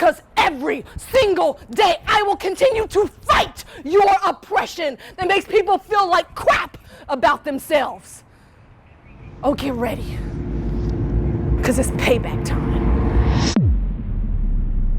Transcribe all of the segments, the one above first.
because every single day I will continue to fight your oppression that makes people feel like crap about themselves. Oh, get ready, because it's payback time.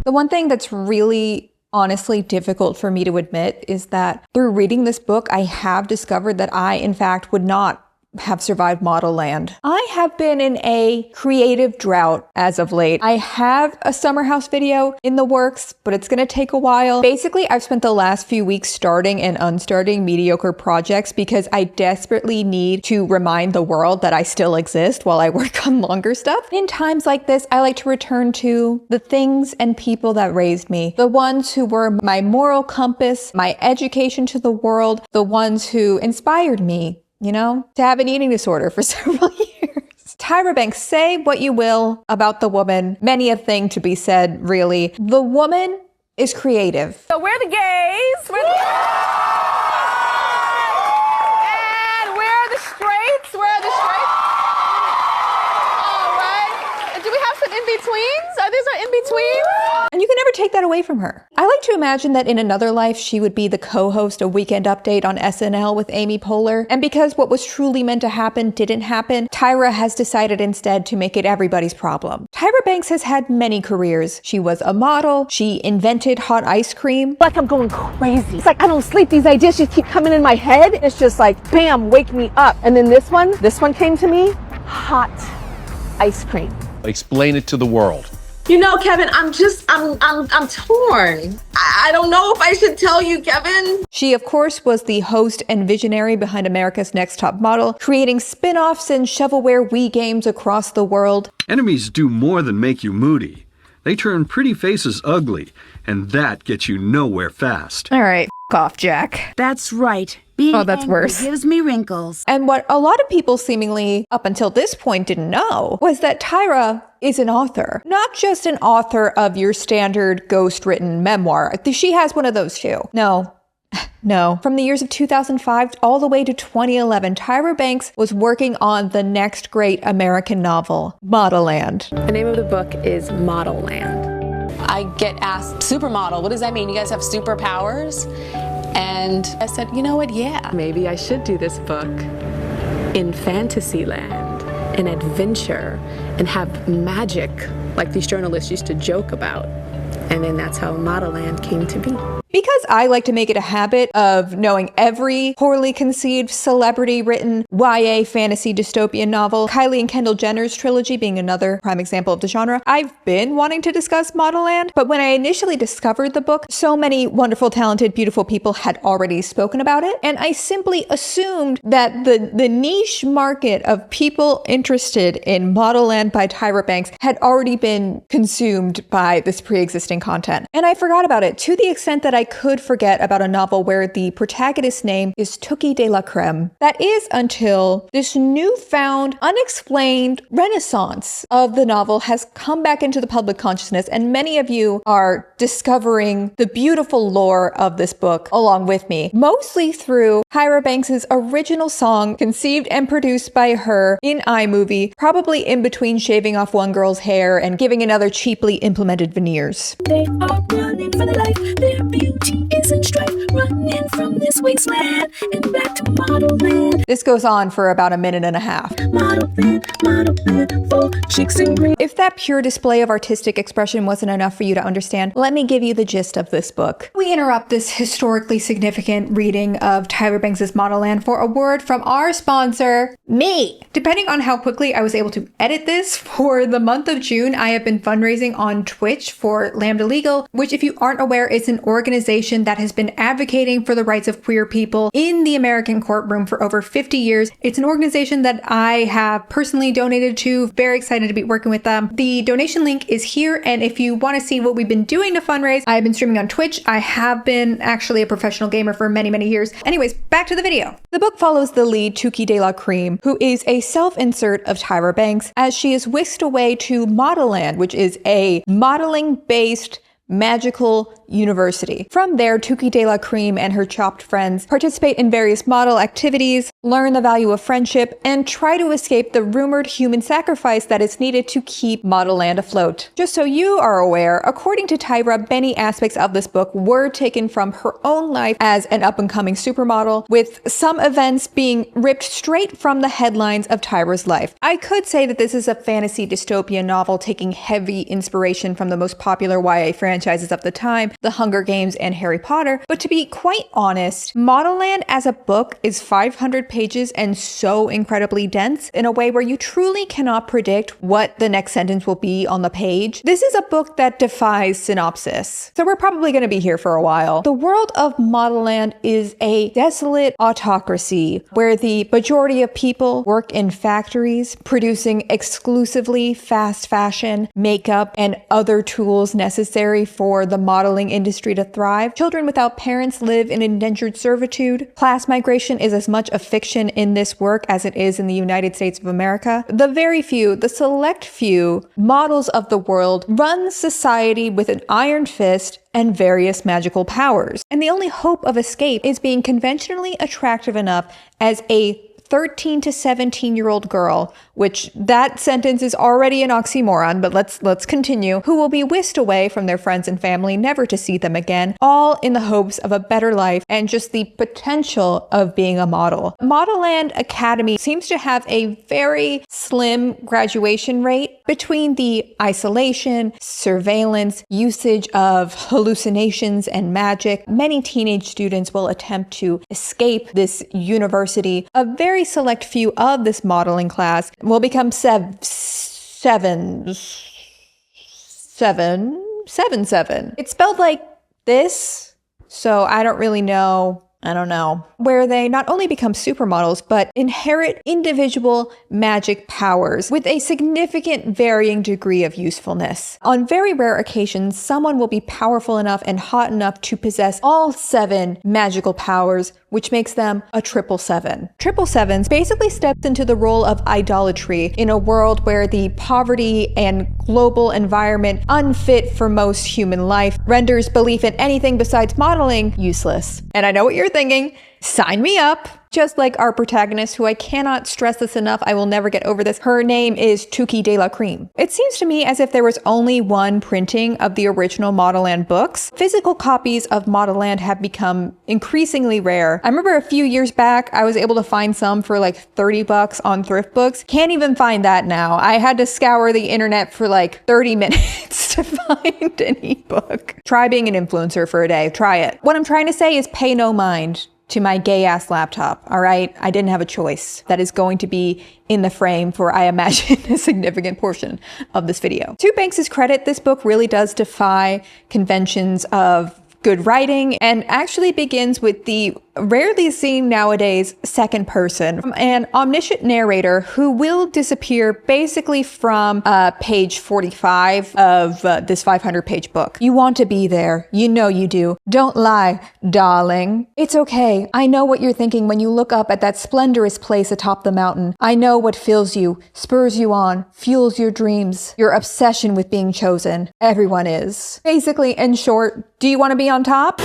The one thing that's really honestly difficult for me to admit is that through reading this book, I have discovered that I, in fact, would not have survived Modelland. I have been in a creative drought as of late. I have a summer house video in the works, but it's gonna take a while. Basically, I've spent the last few weeks starting and unstarting mediocre projects because I desperately need to remind the world that I still exist while I work on longer stuff. In times like this, I like to return to the things and people that raised me, the ones who were my moral compass, my education to the world, the ones who inspired me, you know, to have an eating disorder for several years. Tyra Banks, say what you will about the woman, many a thing to be said, really. The woman is creative. So we're the gays. And we're the straights. All right. And do we have some in-betweens? Are these our in-betweens? And you can never take that away from her. I like to imagine that in another life, she would be the co-host of Weekend Update on SNL with Amy Poehler. And because what was truly meant to happen didn't happen, Tyra has decided instead to make it everybody's problem. Tyra Banks has had many careers. She was a model. She invented hot ice cream. Like I'm going crazy. It's like I don't sleep. These ideas just keep coming in my head. It's just like, bam, wake me up. And then this one came to me, hot ice cream. Explain it to the world. You know, Kevin, I'm torn. I don't know if I should tell you, Kevin. She, of course, was the host and visionary behind America's Next Top Model, creating spin-offs and shovelware Wii games across the world. Enemies do more than make you moody. They turn pretty faces ugly, and that gets you nowhere fast. All right, f off, Jack. That's right. Being that's worse. Gives me wrinkles. And what a lot of people seemingly up until this point didn't know was that Tyra is an author. Not just an author of your standard ghost-written memoir. She has one of those too. No. From the years of 2005 all the way to 2011, Tyra Banks was working on the next great American novel, Modelland. The name of the book is Modelland. I get asked, supermodel, what does that mean? You guys have superpowers? And I said, you know what, yeah. Maybe I should do this book in Fantasyland, in adventure, and have magic like these journalists used to joke about. And then that's how Modelland came to be. Because I like to make it a habit of knowing every poorly conceived celebrity-written YA fantasy dystopian novel, Kylie and Kendall Jenner's trilogy being another prime example of the genre, I've been wanting to discuss Modelland, but when I initially discovered the book, so many wonderful, talented, beautiful people had already spoken about it, and I simply assumed that the niche market of people interested in Modelland by Tyra Banks had already been consumed by this pre-existing content. And I forgot about it to the extent that I could forget about a novel where the protagonist's name is Tuki de la Creme. That is until this newfound, unexplained renaissance of the novel has come back into the public consciousness, and many of you are discovering the beautiful lore of this book along with me, mostly through Tyra Banks' original song, conceived and produced by her in iMovie, probably in between shaving off one girl's hair and giving another cheaply implemented veneers. They are running for their life, their beauty is in strife, running from this wasteland and back to Modelland. This goes on for about a minute and a half. Modelland, for chicks in green. If that pure display of artistic expression wasn't enough for you to understand, let me give you the gist of this book. We interrupt this historically significant reading of Tyra Banks' Modelland for a word from our sponsor, me. Depending on how quickly I was able to edit this, for the month of June, I have been fundraising on Twitch for Lambda Legal, which, if you aren't aware, is an organization that has been advocating for the rights of queer people in the American courtroom for over 50 years. It's an organization that I have personally donated to. Very excited to be working with them. The donation link is here, and if you want to see what we've been doing to fundraise, I've been streaming on Twitch. I have been actually a professional gamer for many, many years. Anyways, back to the video. The book follows the lead, Tuki de la Creme, who is a self-insert of Tyra Banks, as she is whisked away to Modelland, which is a modeling-based magical university. From there, Tuki de la Creme and her chopped friends participate in various model activities, learn the value of friendship, and try to escape the rumored human sacrifice that is needed to keep Modelland afloat. Just so you are aware, according to Tyra, many aspects of this book were taken from her own life as an up-and-coming supermodel, with some events being ripped straight from the headlines of Tyra's life. I could say that this is a fantasy dystopia novel taking heavy inspiration from the most popular YA franchises of the time, The Hunger Games and Harry Potter, but to be quite honest, Modelland as a book is 500 pages and so incredibly dense in a way where you truly cannot predict what the next sentence will be on the page. This is a book that defies synopsis, so we're probably going to be here for a while. The world of Modelland is a desolate autocracy where the majority of people work in factories producing exclusively fast fashion, makeup, and other tools necessary for the modeling industry to thrive. Children without parents live in indentured servitude. Class migration is as much a fiction in this work as it is in the United States of America. The select few models of the world run society with an iron fist and various magical powers. And the only hope of escape is being conventionally attractive enough as a 13 to 17-year-old girl, which that sentence is already an oxymoron, but let's continue, who will be whisked away from their friends and family, never to see them again, all in the hopes of a better life and just the potential of being a model. Modelland Academy seems to have a very slim graduation rate between the isolation, surveillance, usage of hallucinations and magic. Many teenage students will attempt to escape this university. A very select few of this modeling class will become seven. It's spelled like this, so I don't really know. Where they not only become supermodels, but inherit individual magic powers with a significant varying degree of usefulness. On very rare occasions, someone will be powerful enough and hot enough to possess all 7 magical powers, which makes them a 777. 777s basically steps into the role of idolatry in a world where the poverty and global environment unfit for most human life renders belief in anything besides modeling useless. And I know what you're thinking. Sign me up. Just like our protagonist, who I cannot stress this enough, I will never get over this. Her name is Tuki de la Cream. It seems to me as if there was only one printing of the original Modelland books. Physical copies of Modelland have become increasingly rare. I remember a few years back, I was able to find some for like $30 on thrift books. Can't even find that now. I had to scour the internet for like 30 minutes to find an ebook. Try being an influencer for a day. Try it. What I'm trying to say is pay no mind to my gay-ass laptop, all right? I didn't have a choice. That is going to be in the frame for, I imagine, a significant portion of this video. To Banks' credit, this book really does defy conventions of good writing and actually begins with the rarely seen nowadays second person, an omniscient narrator who will disappear basically from page 45 of this 500-page book. You want to be there. You know you do. Don't lie, darling. It's okay. I know what you're thinking when you look up at that splendorous place atop the mountain. I know what fills you, spurs you on, fuels your dreams, your obsession with being chosen. Everyone is. Basically, in short, do you want to be on top?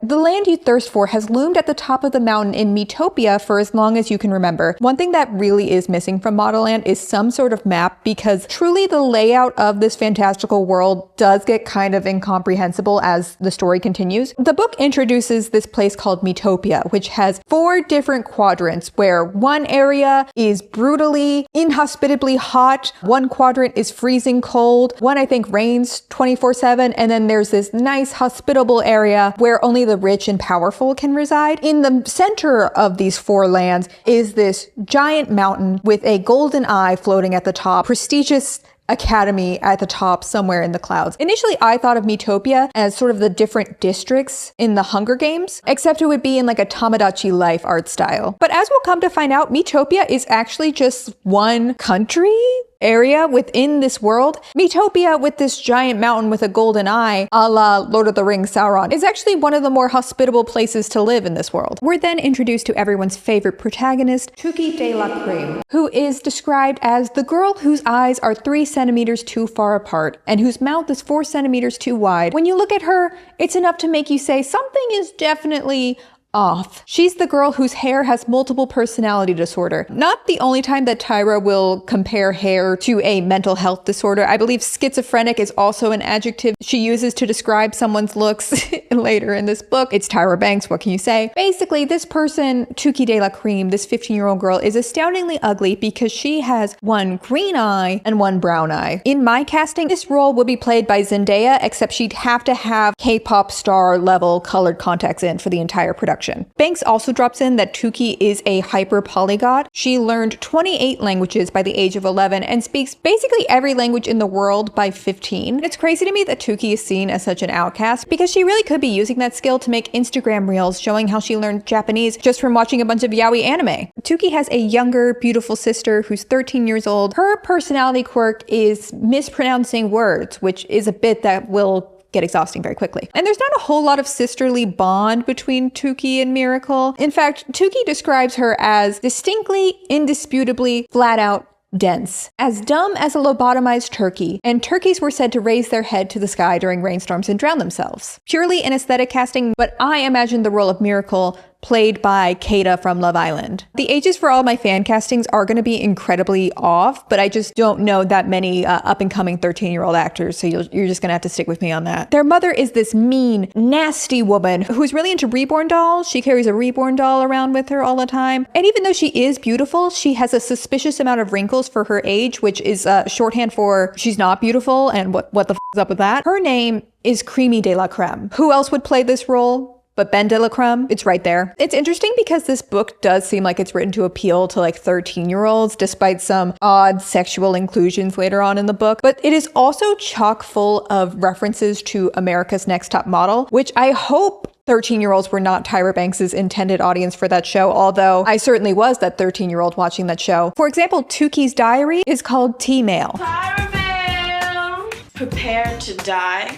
The land you thirst for has loomed at the top of the mountain in Metopia for as long as you can remember. One thing that really is missing from Modelland is some sort of map, because truly the layout of this fantastical world does get kind of incomprehensible as the story continues. The book introduces this place called Metopia, which has 4 different quadrants where one area is brutally, inhospitably hot, one quadrant is freezing cold, one I think rains 24/7, and then there's this nice hospitable area where only the rich and powerful can reside. In the center of these 4 lands is this giant mountain with a golden eye floating at the top, prestigious academy at the top somewhere in the clouds. Initially, I thought of Metopia as sort of the different districts in the Hunger Games, except it would be in like a Tamagotchi life art style. But as we'll come to find out, Metopia is actually just one country area within this world. Metopia, with this giant mountain with a golden eye, a la Lord of the Rings Sauron, is actually one of the more hospitable places to live in this world. We're then introduced to everyone's favorite protagonist, Tuki de la Cream, who is described as the girl whose eyes are 3 centimeters too far apart and whose mouth is 4 centimeters too wide. When you look at her, it's enough to make you say something is definitely off. She's the girl whose hair has multiple personality disorder. Not the only time that Tyra will compare hair to a mental health disorder. I believe schizophrenic is also an adjective she uses to describe someone's looks later in this book. It's Tyra Banks, what can you say? Basically, this person, Tuki de la Cream, this 15-year-old girl, is astoundingly ugly because she has one green eye and one brown eye. In my casting, this role would be played by Zendaya, except she'd have to have K-pop star level colored contacts in for the entire production. Banks also drops in that Tuki is a hyper polyglot. She learned 28 languages by the age of 11 and speaks basically every language in the world by 15. It's crazy to me that Tuki is seen as such an outcast because she really could be using that skill to make Instagram reels showing how she learned Japanese just from watching a bunch of yaoi anime. Tuki has a younger, beautiful sister who's 13 years old. Her personality quirk is mispronouncing words, which is a bit that will get exhausting very quickly. And there's not a whole lot of sisterly bond between Tuki and Miracle. In fact, Tuki describes her as distinctly, indisputably, flat out dense. As dumb as a lobotomized turkey, and turkeys were said to raise their head to the sky during rainstorms and drown themselves. Purely an aesthetic casting, but I imagine the role of Miracle played by Kata from Love Island. The ages for all my fan castings are going to be incredibly off, but I just don't know that many up-and-coming 13-year-old actors, so you're just going to have to stick with me on that. Their mother is this mean, nasty woman who's really into reborn dolls. She carries a reborn doll around with her all the time. And even though she is beautiful, she has a suspicious amount of wrinkles for her age, which is shorthand for she's not beautiful, and what the f is up with that? Her name is Creamy de la Creme. Who else would play this role? But Ben de la Creme, it's right there. It's interesting because this book does seem like it's written to appeal to like 13-year-olds, despite some odd sexual inclusions later on in the book. But it is also chock full of references to America's Next Top Model, which I hope 13-year-olds were not Tyra Banks' intended audience for that show, although I certainly was that 13-year-old watching that show. For example, Tuki's diary is called T-Mail. Tyra Banks! Prepare to die.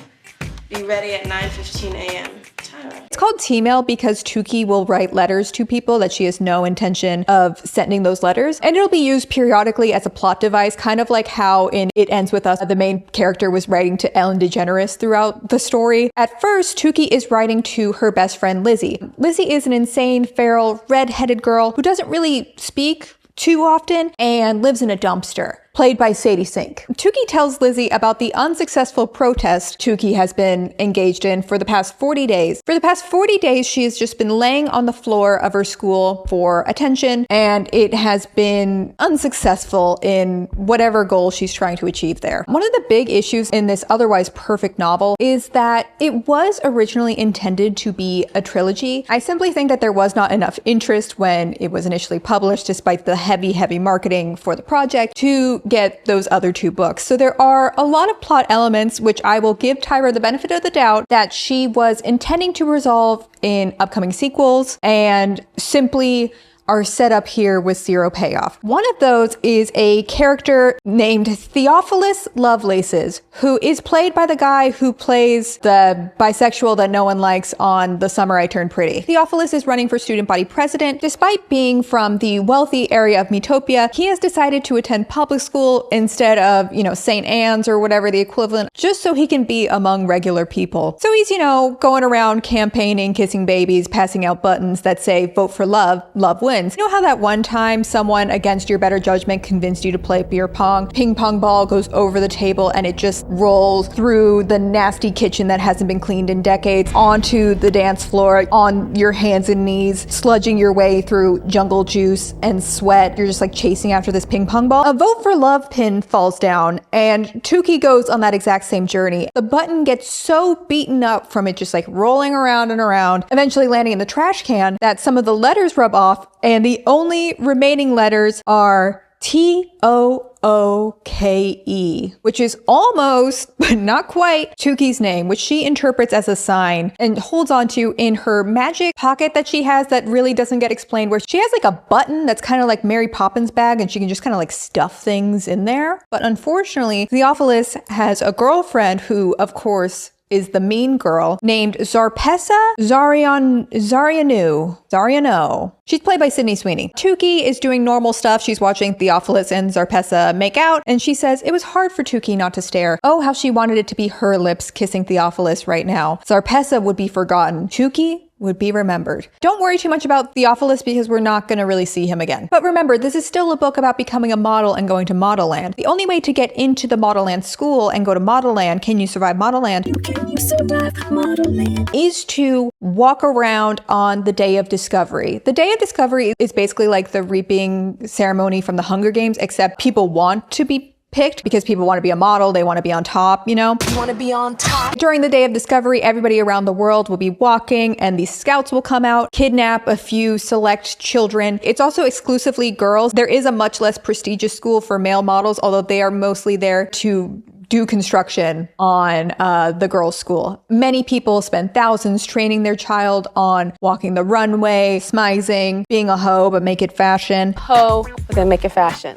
Be ready at 9:15 a.m. Tyra. It's called T-Mail because Tuki will write letters to people that she has no intention of sending those letters. And it'll be used periodically as a plot device, kind of like how in It Ends With Us, the main character was writing to Ellen DeGeneres throughout the story. At first, Tuki is writing to her best friend, Lizzie. Lizzie is an insane, feral, red-headed girl who doesn't really speak too often and lives in a dumpster, played by Sadie Sink. Tuki tells Lizzie about the unsuccessful protest Tuki has been engaged in for the past 40 days. For the past 40 days, she has just been laying on the floor of her school for attention, and it has been unsuccessful in whatever goal she's trying to achieve there. One of the big issues in this otherwise perfect novel is that it was originally intended to be a trilogy. I simply think that there was not enough interest when it was initially published, despite the heavy marketing for the project, to get those other two books. So there are a lot of plot elements which I will give Tyra the benefit of the doubt that she was intending to resolve in upcoming sequels and simply are set up here with zero payoff. One of those is a character named Theophilus Lovelaces, who is played by the guy who plays the bisexual that no one likes on The Summer I Turned Pretty. Theophilus is running for student body president. Despite being from the wealthy area of Metopia, he has decided to attend public school instead of, St. Anne's or whatever the equivalent, just so he can be among regular people. So he's, going around campaigning, kissing babies, passing out buttons that say, vote for love, love wins. You know how that one time someone against your better judgment convinced you to play beer pong? Ping pong ball goes over the table and it just rolls through the nasty kitchen that hasn't been cleaned in decades onto the dance floor on your hands and knees, sludging your way through jungle juice and sweat. You're just like chasing after this ping pong ball. A vote for love pin falls down and Tuki goes on that exact same journey. The button gets so beaten up from it just like rolling around and around, eventually landing in the trash can, that some of the letters rub off and the only remaining letters are T-O-O-K-E, which is almost, but not quite, Tuki's name, which she interprets as a sign and holds onto in her magic pocket that she has that really doesn't get explained, where she has like a button that's kind of like Mary Poppins' bag and she can just kind of like stuff things in there. But unfortunately, Theophilus has a girlfriend who, of course, is the mean girl named Zarpessa Zariano. She's played by Sydney Sweeney. Tuki is doing normal stuff. She's watching Theophilus and Zarpessa make out, and she says it was hard for Tuki not to stare. Oh, how she wanted it to be her lips kissing Theophilus right now. Zarpessa would be forgotten. Tuki would be remembered. Don't worry too much about Theophilus because we're not going to really see him again. But remember, this is still a book about becoming a model and going to Modelland. The only way to get into the Modelland school and go to Modelland, Can You Survive Modelland? Can you survive Modelland? Is to walk around on the Day of Discovery. The Day of Discovery is basically like the reaping ceremony from the Hunger Games, except people want to be picked because people want to be a model, they want to be on top, you know? You want to be on top? During the Day of Discovery, everybody around the world will be walking and these scouts will come out, kidnap a few select children. It's also exclusively girls. There is a much less prestigious school for male models, although they are mostly there to do construction on the girls' school. Many people spend thousands training their child on walking the runway, smizing, being a hoe, but make it fashion. Ho, but then make it fashion.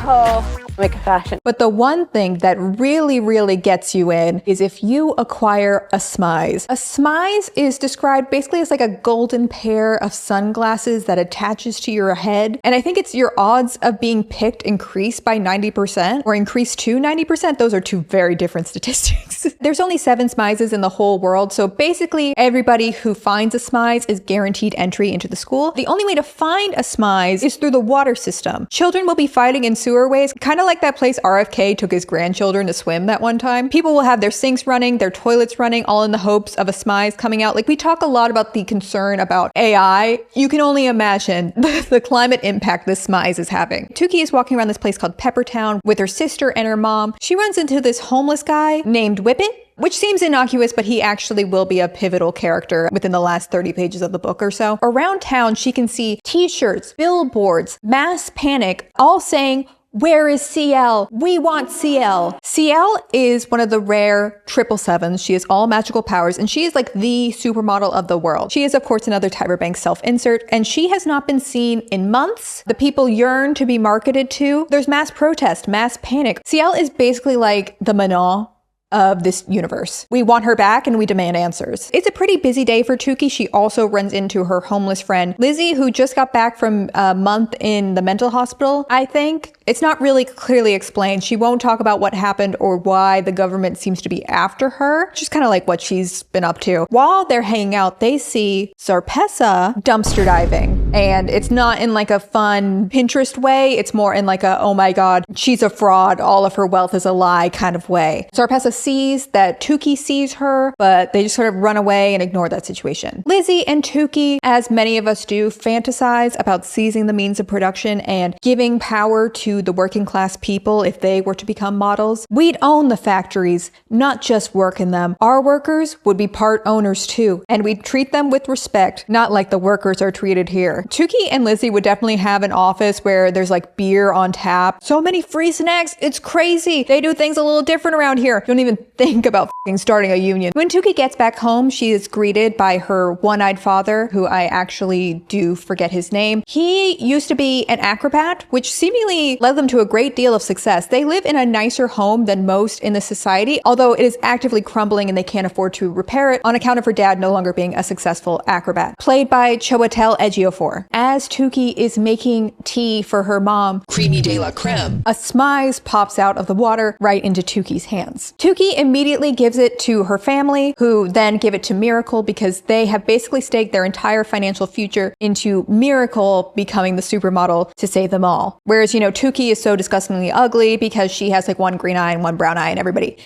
Ho, make it fashion. But the one thing that really, really gets you in is if you acquire a smize. A smize is described basically as like a golden pair of sunglasses that attaches to your head. And I think it's your odds of being picked increase by 90% or increase to 90%. Those are two very different statistics. There's only 7 smizes in the whole world. So basically everybody who finds a smize is guaranteed entry into the school. The only way to find a smize is through the water system. Children will be fighting in sewerways, kind of like that place RFK took his grandchildren to swim that one time. People will have their sinks running, their toilets running, all in the hopes of a smize coming out. Like, we talk a lot about the concern about AI. You can only imagine the climate impact this smize is having. Tukey is walking around this place called Peppertown with her sister and her mom. She runs into this homeless guy named Whippet, which seems innocuous, but he actually will be a pivotal character within the last 30 pages of the book or so. Around town, she can see t-shirts, billboards, mass panic, all saying, "Where is CL? We want CL." CL is one of the rare 777s. She has all magical powers, and she is like the supermodel of the world. She is, of course, another Tyra Banks self-insert, and she has not been seen in months. The people yearn to be marketed to. There's mass protest, mass panic. CL is basically like the Manon of this universe. We want her back and we demand answers. It's a pretty busy day for Tukey. She also runs into her homeless friend Lizzie, who just got back from a month in the mental hospital, I think. It's not really clearly explained. She won't talk about what happened or why the government seems to be after her. Just kind of like what she's been up to. While they're hanging out, they see Zarpessa dumpster diving. And it's not in like a fun Pinterest way. It's more in like a, oh my God, she's a fraud, all of her wealth is a lie kind of way. Zarpessa sees that Tukey sees her, but they just sort of run away and ignore that situation. Lizzie and Tukey, as many of us do, fantasize about seizing the means of production and giving power to the working class people if they were to become models. We'd own the factories, not just work in them. Our workers would be part owners too, and we'd treat them with respect, not like the workers are treated here. Tukey and Lizzie would definitely have an office where there's like beer on tap. So many free snacks, it's crazy. They do things a little different around here. Don't even think about starting a union. When Tukey gets back home, she is greeted by her one-eyed father, who I actually do forget his name. He used to be an acrobat, which seemingly led them to a great deal of success. They live in a nicer home than most in the society, although it is actively crumbling and they can't afford to repair it on account of her dad no longer being a successful acrobat. Played by Chiwetel Ejiofor. As Tukey is making tea for her mom, Creamy de la creme, a smize pops out of the water right into Tukey's hands. Tukey immediately gives it to her family, who then give it to Miracle because they have basically staked their entire financial future into Miracle becoming the supermodel to save them all. Whereas, you know, Tukey is so disgustingly ugly because she has like one green eye and one brown eye, and everybody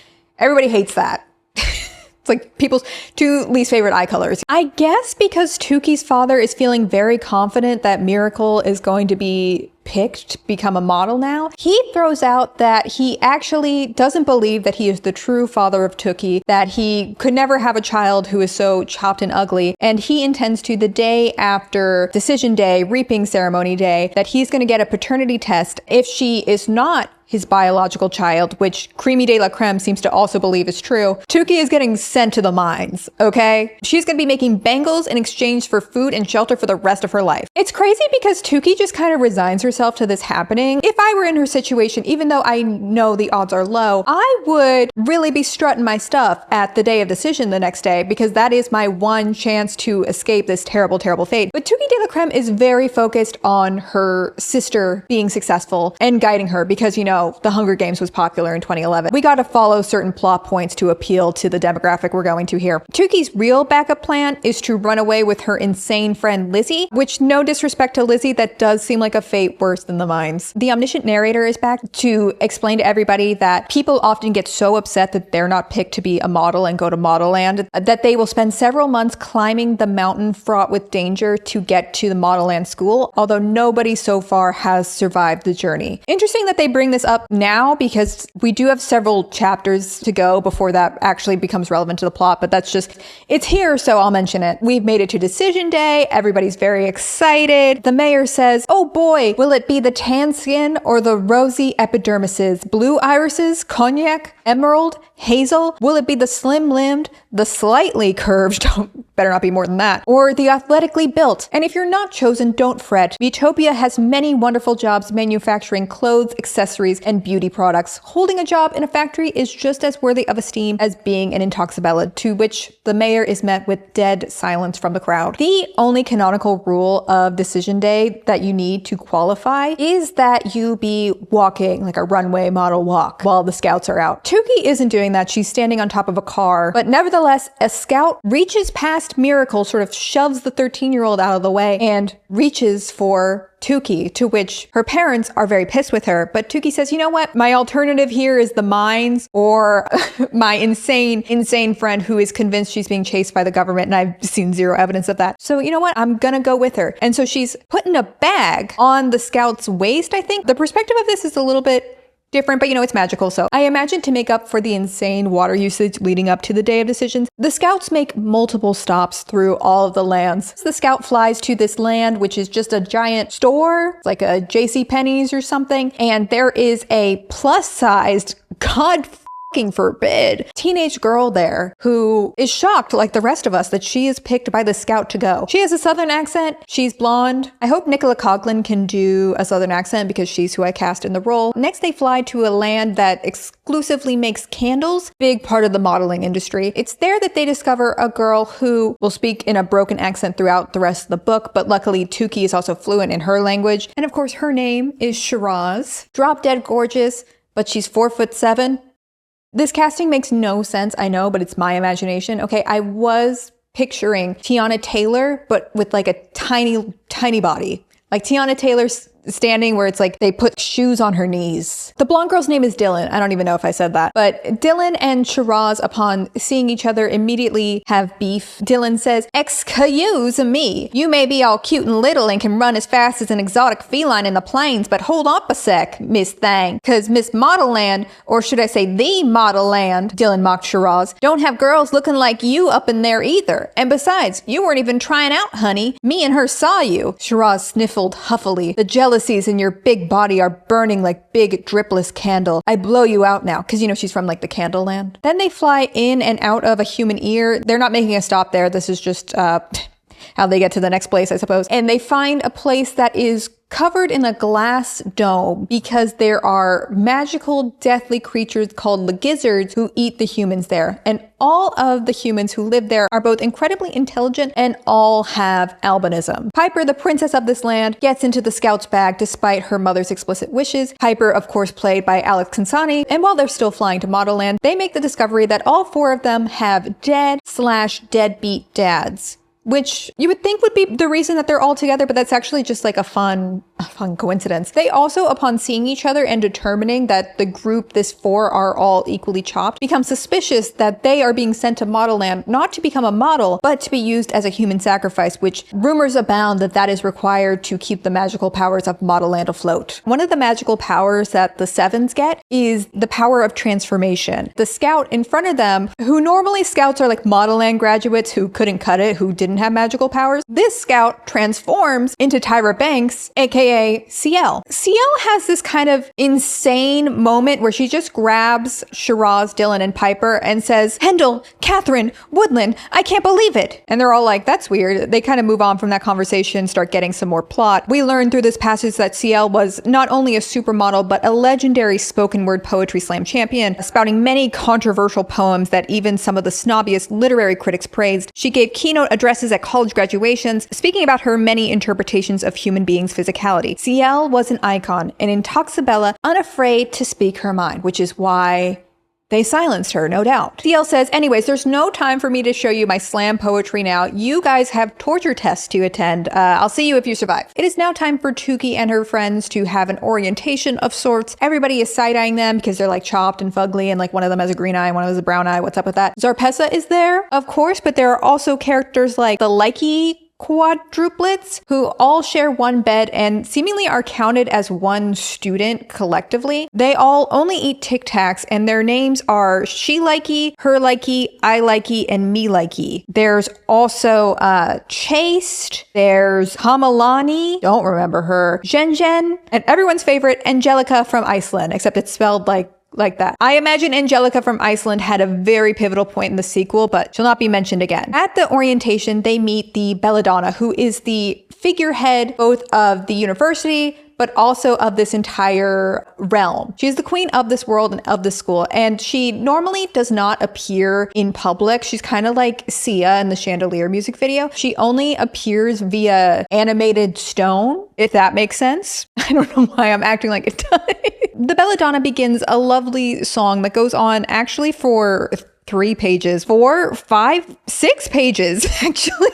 hates that. It's like people's 2 least favorite eye colors. I guess because Tukey's father is feeling very confident that Miracle is going to be picked to become a model now, he throws out that he actually doesn't believe that he is the true father of Tukey, that he could never have a child who is so chopped and ugly, and he intends to, the day after decision day, reaping ceremony day, that he's going to get a paternity test. If she is not his biological child, which Creamy de la Creme seems to also believe is true, Tukey is getting sent to the mines, okay? She's gonna be making bangles in exchange for food and shelter for the rest of her life. It's crazy because Tukey just kind of resigns herself to this happening. If I were in her situation, even though I know the odds are low, I would really be strutting my stuff at the day of decision the next day, because that is my one chance to escape this terrible, terrible fate. But Tukey de la Creme is very focused on her sister being successful and guiding her because, you know, how The Hunger Games was popular in 2011. We got to follow certain plot points to appeal to the demographic we're going to here. Tuki's real backup plan is to run away with her insane friend Lizzie, which, no disrespect to Lizzie, that does seem like a fate worse than the Mines. The omniscient narrator is back to explain to everybody that people often get so upset that they're not picked to be a model and go to Modelland that they will spend several months climbing the mountain fraught with danger to get to the Modelland school, although nobody so far has survived the journey. Interesting that they bring this up now because we do have several chapters to go before that actually becomes relevant to the plot, but that's just, it's here, so I'll mention it. We've made it to decision day. Everybody's very excited. The mayor says, oh boy, will it be the tan skin or the rosy epidermises, blue irises, cognac, emerald, hazel? Will it be the slim-limbed, the slightly curved, better not be more than that, or the athletically built? And if you're not chosen, don't fret. Utopia has many wonderful jobs manufacturing clothes, accessories, and beauty products. Holding a job in a factory is just as worthy of esteem as being an intoxibella, to which the mayor is met with dead silence from the crowd. The only canonical rule of Decision Day that you need to qualify is that you be walking like a runway model walk while the scouts are out. Tuki isn't doing that. She's standing on top of a car, but nevertheless, a scout reaches past Miracle, sort of shoves the 13-year-old out of the way and reaches for Tuki, to which her parents are very pissed with her. But Tuki says, you know what? My alternative here is the Mines or my insane friend who is convinced she's being chased by the government, and I've seen zero evidence of that. So you know what? I'm gonna go with her. And so she's putting a bag on the scout's waist, I think. The perspective of this is a little bit different, but you know, it's magical. So I imagine to make up for the insane water usage leading up to the day of decisions, the scouts make multiple stops through all of the lands. So the scout flies to this land, which is just a giant store, like a JCPenney's or something. And there is a plus-sized, God forbid, teenage girl there who is shocked, like the rest of us, that she is picked by the scout to go. She has a southern accent. She's blonde. I hope Nicola Coughlan can do a southern accent because she's who I cast in the role. Next, they fly to a land that exclusively makes candles, big part of the modeling industry. It's there that they discover a girl who will speak in a broken accent throughout the rest of the book, but luckily Tuki is also fluent in her language. And of course, her name is Shiraz. Drop dead gorgeous, but she's 4'7". This casting makes no sense, I know, but it's my imagination. Okay, I was picturing Tiana Taylor, but with like a tiny body. Like Tiana Taylor's standing where it's like they put shoes on her knees. The blonde girl's name is Dylan. I don't even know if I said that. But Dylan and Shiraz, upon seeing each other, immediately have beef. Dylan says, excuse me, you may be all cute and little and can run as fast as an exotic feline in the plains, but hold up a sec, Miss Thang, cause Miss Modelland, or should I say the Modelland, Dylan mocked Shiraz, don't have girls looking like you up in there either. And besides, you weren't even trying out, honey. Me and her saw you. Shiraz sniffled huffily. The jealousy in your big body are burning like big dripless candle. I blow you out now. Cause you know, she's from like the candle land. Then they fly in and out of a human ear. They're not making a stop there. This is just, how they get to the next place, I suppose. And they find a place that is covered in a glass dome because there are magical, deathly creatures called the gizzards who eat the humans there. And all of the humans who live there are both incredibly intelligent and all have albinism. Piper, the princess of this land, gets into the scout's bag despite her mother's explicit wishes. Piper, of course, played by Alex Consani. And while they're still flying to Modelland, they make the discovery that all four of them have dead/deadbeat dads, which you would think would be the reason that they're all together, but that's actually just like a fun coincidence. They also, upon seeing each other and determining that the group, this four, are all equally chopped, become suspicious that they are being sent to Modelland not to become a model, but to be used as a human sacrifice, which rumors abound that is required to keep the magical powers of Modelland afloat. One of the magical powers that the Sevens get is the power of transformation. The scout in front of them, who normally scouts are like Modelland graduates who couldn't cut it, who didn't have magical powers, this scout transforms into Tyra Banks, aka CL. CL has this kind of insane moment where she just grabs Shiraz, Dylan, and Piper and says, Hendel, Catherine, Woodland, I can't believe it. And they're all like, that's weird. They kind of move on from that conversation, start getting some more plot. We learn through this passage that CL was not only a supermodel, but a legendary spoken word poetry slam champion, spouting many controversial poems that even some of the snobbiest literary critics praised. She gave keynote addresses addresses at college graduations, speaking about her many interpretations of human beings' physicality. CL was an icon, and in Toxabella, unafraid to speak her mind, which is why they silenced her, no doubt. CL says, anyways, there's no time for me to show you my slam poetry now. You guys have torture tests to attend. I'll see you if you survive. It is now time for Tukey and her friends to have an orientation of sorts. Everybody is side-eyeing them because they're like chopped and fugly, and like one of them has a green eye, one of them has a brown eye. What's up with that? Zarpessa is there, of course, but there are also characters like the Likey quadruplets who all share one bed and seemingly are counted as one student collectively. They all only eat Tic Tacs, and their names are She Likey, Her Likey, I Likey, and Me Likey. There's also Chaste, there's Hamalani, don't remember her, Zhen, and everyone's favorite, Angelica from Iceland, except it's spelled like that. I imagine Angelica from Iceland had a very pivotal point in the sequel, but she'll not be mentioned again. At the orientation, they meet the Belladonna, who is the figurehead both of the university, but also of this entire realm. She's the queen of this world and of this school, and she normally does not appear in public. She's kind of like Sia in the Chandelier music video. She only appears via animated stone, if that makes sense. I don't know why I'm acting like it does. The Belladonna begins a lovely song that goes on actually for 3 pages, 4, 5, 6 pages, actually.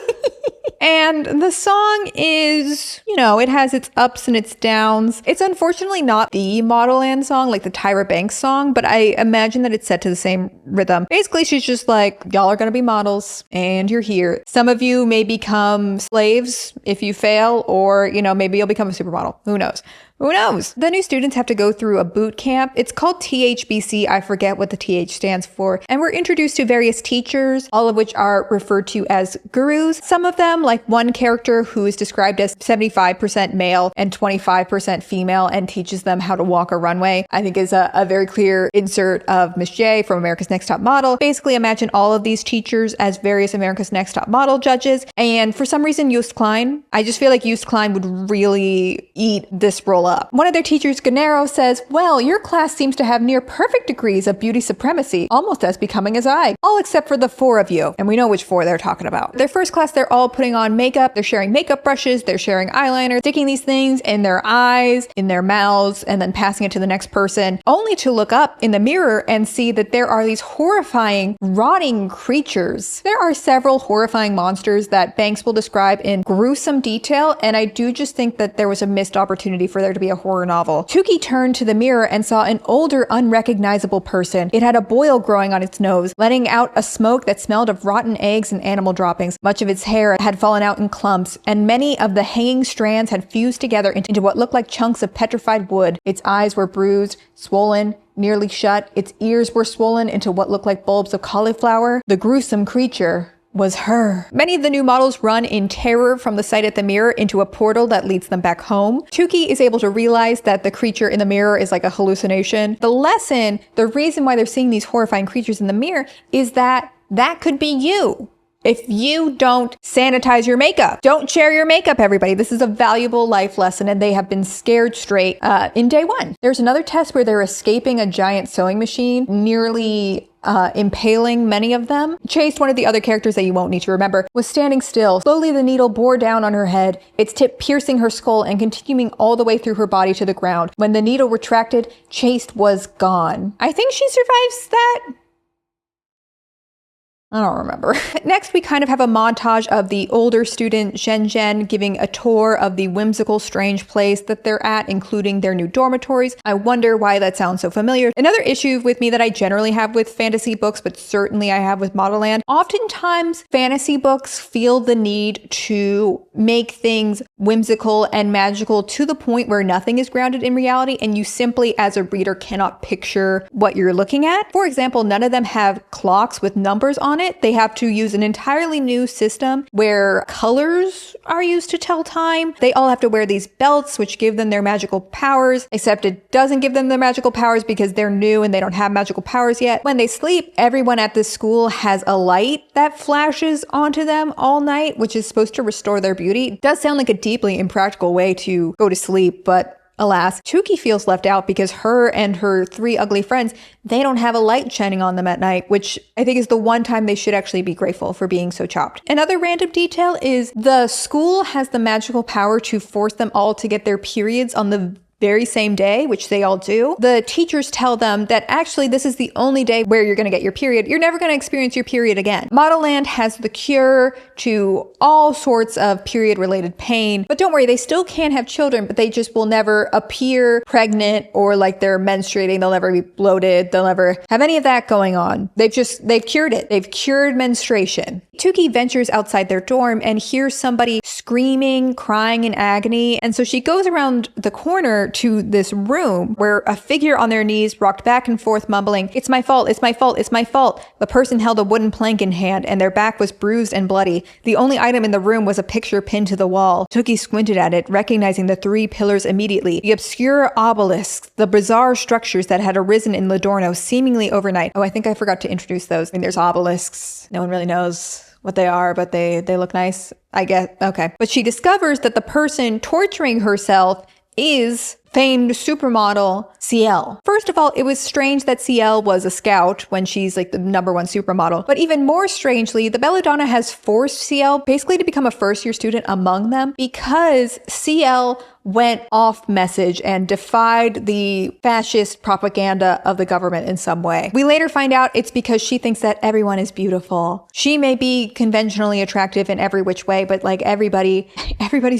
And the song is, you know, it has its ups and its downs. It's unfortunately not the Modelland song, like the Tyra Banks song, but I imagine that it's set to the same rhythm. Basically, she's just like, y'all are gonna be models and you're here. Some of you may become slaves if you fail, or, you know, maybe you'll become a supermodel. Who knows? Who knows? The new students have to go through a boot camp. It's called THBC. I forget what the TH stands for. And we're introduced to various teachers, all of which are referred to as gurus. Some of them, like one character who is described as 75% male and 25% female and teaches them how to walk a runway, I think is a very clear insert of Miss J from America's Next Top Model. Basically, imagine all of these teachers as various America's Next Top Model judges. And for some reason, Yost Klein, I just feel like Yost Klein would really eat this role up. One of their teachers, Gennaro, says, well, your class seems to have near perfect degrees of beauty supremacy, almost as becoming as I, all except for the 4 of you. And we know which 4 they're talking about. Their first class, they're all putting on makeup, they're sharing makeup brushes, they're sharing eyeliner, sticking these things in their eyes, in their mouths, and then passing it to the next person, only to look up in the mirror and see that there are these horrifying, rotting creatures. There are several horrifying monsters that Banks will describe in gruesome detail, and I do just think that there was a missed opportunity for there to be a horror novel. Tukey turned to the mirror and saw an older, unrecognizable person. It had a boil growing on its nose, letting out a smoke that smelled of rotten eggs and animal droppings. Much of its hair had fallen out in clumps, and many of the hanging strands had fused together into what looked like chunks of petrified wood. Its eyes were bruised, swollen, nearly shut. Its ears were swollen into what looked like bulbs of cauliflower. The gruesome creature was her. Many of the new models run in terror from the sight at the mirror into a portal that leads them back home. Tukey is able to realize that the creature in the mirror is like a hallucination. The lesson, the reason why they're seeing these horrifying creatures in the mirror is that that could be you. If you don't sanitize your makeup, don't share your makeup, everybody. This is a valuable life lesson, and they have been scared straight in day 1. There's another test where they're escaping a giant sewing machine, nearly impaling many of them. Chase, one of the other characters that you won't need to remember, was standing still. Slowly the needle bore down on her head, its tip piercing her skull and continuing all the way through her body to the ground. When the needle retracted, Chase was gone. I think she survives that. I don't remember. Next, we kind of have a montage of the older student, Zhen, giving a tour of the whimsical, strange place that they're at, including their new dormitories. I wonder why that sounds so familiar. Another issue with me that I generally have with fantasy books, but certainly I have with Modelland, oftentimes fantasy books feel the need to make things whimsical and magical to the point where nothing is grounded in reality, and you simply, as a reader, cannot picture what you're looking at. For example, none of them have clocks with numbers on it. They have to use an entirely new system where colors are used to tell time. They all have to wear these belts, which give them their magical powers, except it doesn't give them their magical powers because they're new and they don't have magical powers yet. When they sleep, everyone at this school has a light that flashes onto them all night, which is supposed to restore their beauty. It does sound like a deeply impractical way to go to sleep, but Alas, Tuki feels left out because her and her 3 ugly friends, they don't have a light shining on them at night, which I think is the one time they should actually be grateful for being so chopped. Another random detail is the school has the magical power to force them all to get their periods on the very same day, which they all do. The teachers tell them that actually this is the only day where you're going to get your period. You're never going to experience your period again. Modelland has the cure to all sorts of period-related pain, but don't worry, they still can have children, but they just will never appear pregnant or like they're menstruating. They'll never be bloated. They'll never have any of that going on. They've cured it. They've cured menstruation. Tuki ventures outside their dorm and hears somebody screaming, crying in agony. And so she goes around the corner to this room where a figure on their knees rocked back and forth mumbling, "It's my fault, it's my fault, it's my fault." The person held a wooden plank in hand and their back was bruised and bloody. The only item in the room was a picture pinned to the wall. Tuki squinted at it, recognizing the 3 pillars immediately. The obscure obelisks, the bizarre structures that had arisen in Lidorno seemingly overnight. Oh, I think I forgot to introduce those. I mean, there's obelisks. No one really knows what they are, but they look nice, I guess. Okay. But she discovers that the person torturing herself is famed supermodel CL. First of all, it was strange that CL was a scout when she's like the #1 supermodel. But even more strangely, the Belladonna has forced CL basically to become a first-year student among them because CL went off message and defied the fascist propaganda of the government in some way. We later find out it's because she thinks that everyone is beautiful. She may be conventionally attractive in every which way, but like everybody's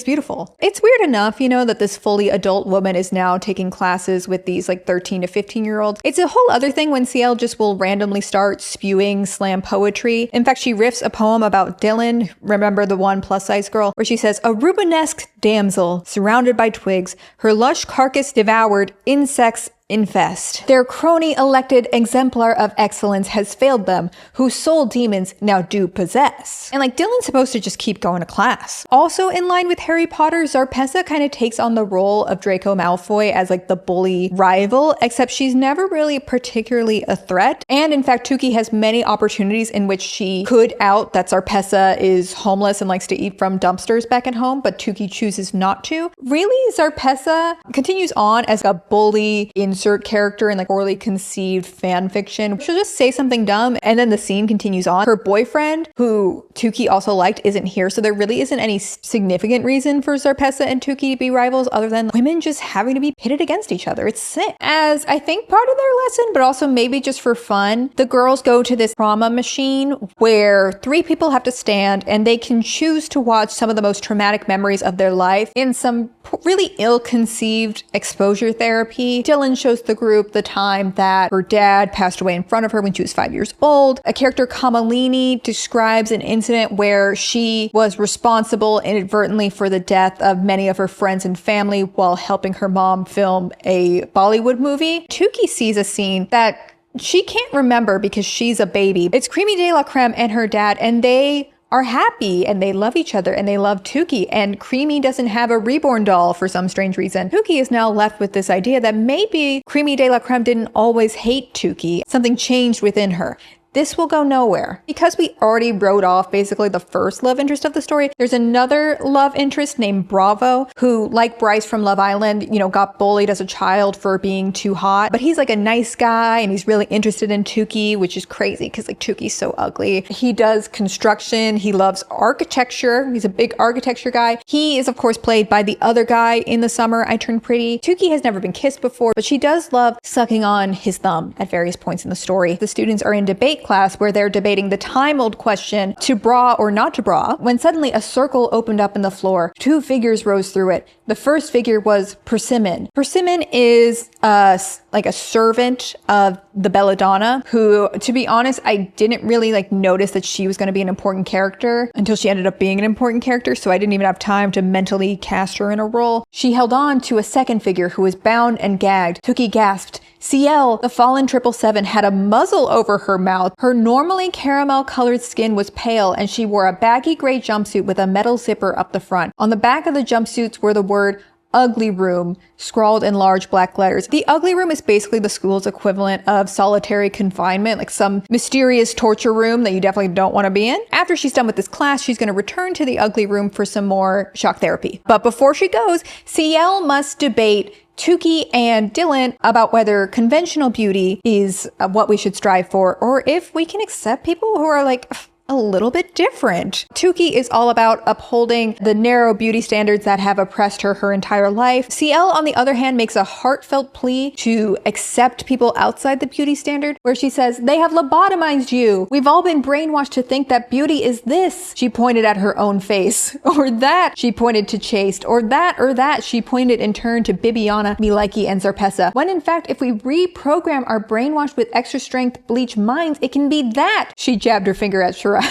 beautiful. It's weird enough, that this fully adult woman is now taking classes with these like 13 to 15-year-olds. It's a whole other thing when CL just will randomly start spewing slam poetry. In fact, she riffs a poem about Dylan, remember the one plus-size girl, where she says, "A Rubenesque damsel surrounded by twigs, her lush carcass devoured, insects infest. Their crony elected exemplar of excellence has failed them, whose soul demons now do possess." And like Dylan's supposed to just keep going to class. Also in line with Harry Potter, Zarpessa kind of takes on the role of Draco Malfoy as like the bully rival, except she's never really particularly a threat. And in fact, Tuki has many opportunities in which she could out that Zarpessa is homeless and likes to eat from dumpsters back at home, but Tuki chooses not to. Really, Zarpessa continues on as a bully insert character in like poorly conceived fan fiction. She'll just say something dumb and then the scene continues on. Her boyfriend, who Tuki also liked, isn't here, so there really isn't any significant reason for Zarpessa and Tuki to be rivals other than women just having to be pitted against each other. It's sick. As I think part of their lesson, but also maybe just for fun, the girls go to this trauma machine where 3 people have to stand and they can choose to watch some of the most traumatic memories of their life in some really ill-conceived exposure therapy. Dylan shows the group the time that her dad passed away in front of her when she was 5 years old. A character, Kamalini, describes an incident where she was responsible inadvertently for the death of many of her friends and family while helping her mom film a Bollywood movie. Tuki sees a scene that she can't remember because she's a baby. It's Creamy de la Creme and her dad, and they are happy and they love each other and they love Tuki, and Creamy doesn't have a reborn doll for some strange reason. Tuki is now left with this idea that maybe Creamy de la Creme didn't always hate Tuki. Something changed within her. This will go nowhere. Because we already wrote off basically the first love interest of the story, there's another love interest named Bravo, who, like Bryce from Love Island, got bullied as a child for being too hot. But he's like a nice guy and he's really interested in Tuki, which is crazy because like Tuki's so ugly. He does construction. He loves architecture. He's a big architecture guy. He is of course played by the other guy in The Summer I Turned Pretty. Tuki has never been kissed before, but she does love sucking on his thumb at various points in the story. The students are in debate class where they're debating the time-old question, to bra or not to bra, when suddenly a circle opened up in the floor. 2 figures rose through it. The first figure was Persimmon. Persimmon is like a servant of the Belladonna, who, to be honest, I didn't really notice that she was going to be an important character until she ended up being an important character, so I didn't even have time to mentally cast her in a role. She held on to a second figure who was bound and gagged. Tuki gasped. CL, the fallen 777, had a muzzle over her mouth. Her normally caramel-colored skin was pale, and she wore a baggy gray jumpsuit with a metal zipper up the front. On the back of the jumpsuits were the word ugly room scrawled in large black letters. The ugly room is basically the school's equivalent of solitary confinement, like some mysterious torture room that you definitely don't want to be in. After she's done with this class, she's going to return to the ugly room for some more shock therapy. But before she goes, CL must debate Tukey and Dylan about whether conventional beauty is what we should strive for, or if we can accept people who are like a little bit different. Tukey is all about upholding the narrow beauty standards that have oppressed her entire life. CL, on the other hand, makes a heartfelt plea to accept people outside the beauty standard, where she says, they have lobotomized you. We've all been brainwashed to think that beauty is this. She pointed at her own face. Or that, she pointed to Chaste. Or that, she pointed in turn to Bibiana, Miliki, and Zarpessa. When in fact, if we reprogram our brainwashed with extra strength bleach minds, it can be that. She jabbed her finger at Shiraz.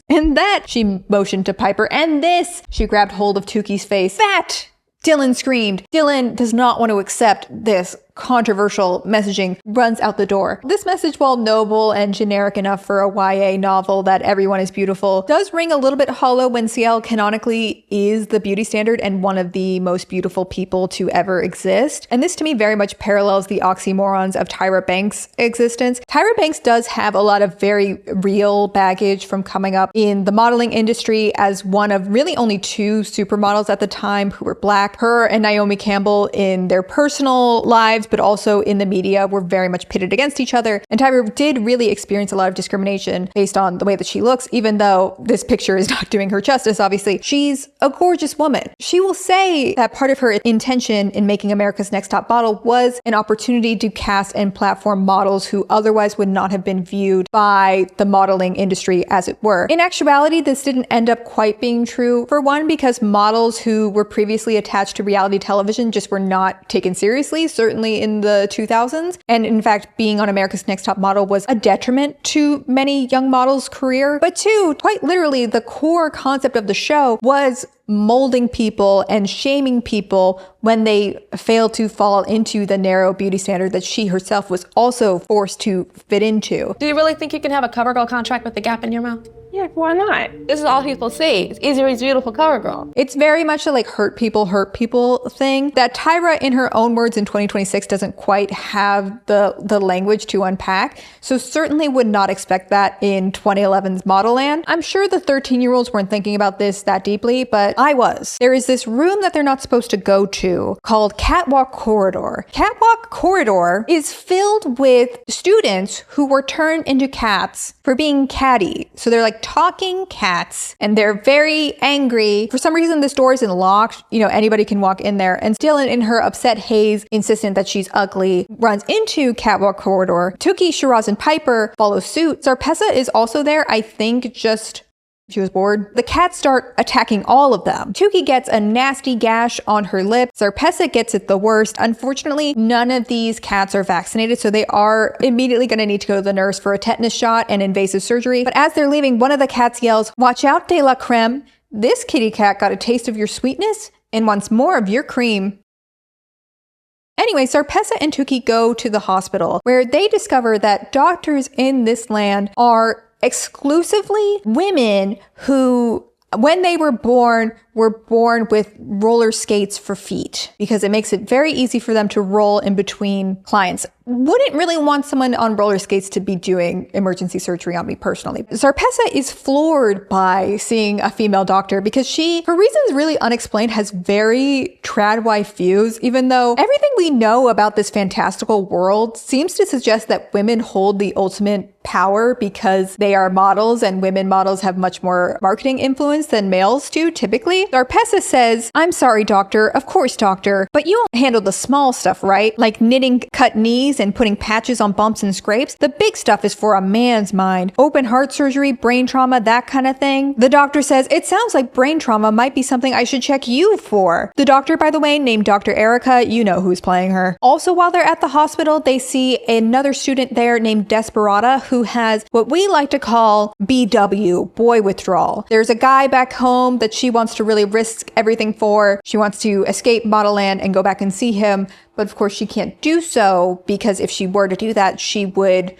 And that, she motioned to Piper. And this, she grabbed hold of Tukey's face. That, Dylan screamed. Dylan does not want to accept this controversial messaging, runs out the door. This message, while noble and generic enough for a YA novel that everyone is beautiful, does ring a little bit hollow when CL canonically is the beauty standard and one of the most beautiful people to ever exist. And this to me very much parallels the oxymorons of Tyra Banks' existence. Tyra Banks does have a lot of very real baggage from coming up in the modeling industry as one of really only 2 supermodels at the time who were Black. Her and Naomi Campbell in their personal lives, but also in the media, were very much pitted against each other. And Tyra did really experience a lot of discrimination based on the way that she looks, even though this picture is not doing her justice, obviously. She's a gorgeous woman. She will say that part of her intention in making America's Next Top Model was an opportunity to cast and platform models who otherwise would not have been viewed by the modeling industry, as it were. In actuality, this didn't end up quite being true. For one, because models who were previously attached to reality television just were not taken seriously, certainly in the 2000s. And in fact, being on America's Next Top Model was a detriment to many young models' career. But 2, quite literally, the core concept of the show was molding people and shaming people when they failed to fall into the narrow beauty standard that she herself was also forced to fit into. Do you really think you can have a CoverGirl contract with the gap in your mouth? Yeah, why not? This is all people see. It's easier, he's beautiful CoverGirl. It's very much a like hurt people thing that Tyra, in her own words in 2026, doesn't quite have the language to unpack. So certainly would not expect that in 2011's Modelland. I'm sure the 13-year-olds weren't thinking about this that deeply, but I was. There is this room that they're not supposed to go to called Catwalk Corridor. Catwalk Corridor is filled with students who were turned into cats for being catty. So they're like talking cats and they're very angry. For some reason, this door isn't locked. You know, anybody can walk in there. And Dylan, in her upset haze, insistent that she's ugly, runs into Catwalk Corridor. Tukey, Shiraz, and Piper follow suit. Zarpessa is also there, I think just she was bored. The cats start attacking all of them. Tukey gets a nasty gash on her lip. Zarpessa gets it the worst. Unfortunately, none of these cats are vaccinated, so they are immediately going to need to go to the nurse for a tetanus shot and invasive surgery. But as they're leaving, one of the cats yells, "Watch out, De La Creme. This kitty cat got a taste of your sweetness and wants more of your cream." Anyway, Zarpessa and Tukey go to the hospital where they discover that doctors in this land are exclusively women who, when they were born with roller skates for feet, because it makes it very easy for them to roll in between clients. Wouldn't really want someone on roller skates to be doing emergency surgery on me personally. Zarpessa is floored by seeing a female doctor because she, for reasons really unexplained, has very tradwife views, even though everything we know about this fantastical world seems to suggest that women hold the ultimate power because they are models and women models have much more marketing influence than males do typically. Zarpessa says, "I'm sorry, doctor. Of course, doctor. But you don't handle the small stuff, right? Like knitting cut knees and putting patches on bumps and scrapes. The big stuff is for a man's mind. Open heart surgery, brain trauma, that kind of thing." The doctor says, "It sounds like brain trauma might be something I should check you for." The doctor, by the way, named Dr. Erica, you know who's playing her. Also, while they're at the hospital, they see another student there named Desperata who has what we like to call BW, boy withdrawal. There's a guy back home that she wants to really risk everything for. She wants to escape Modelland and go back and see him. But of course she can't do so because if she were to do that, she would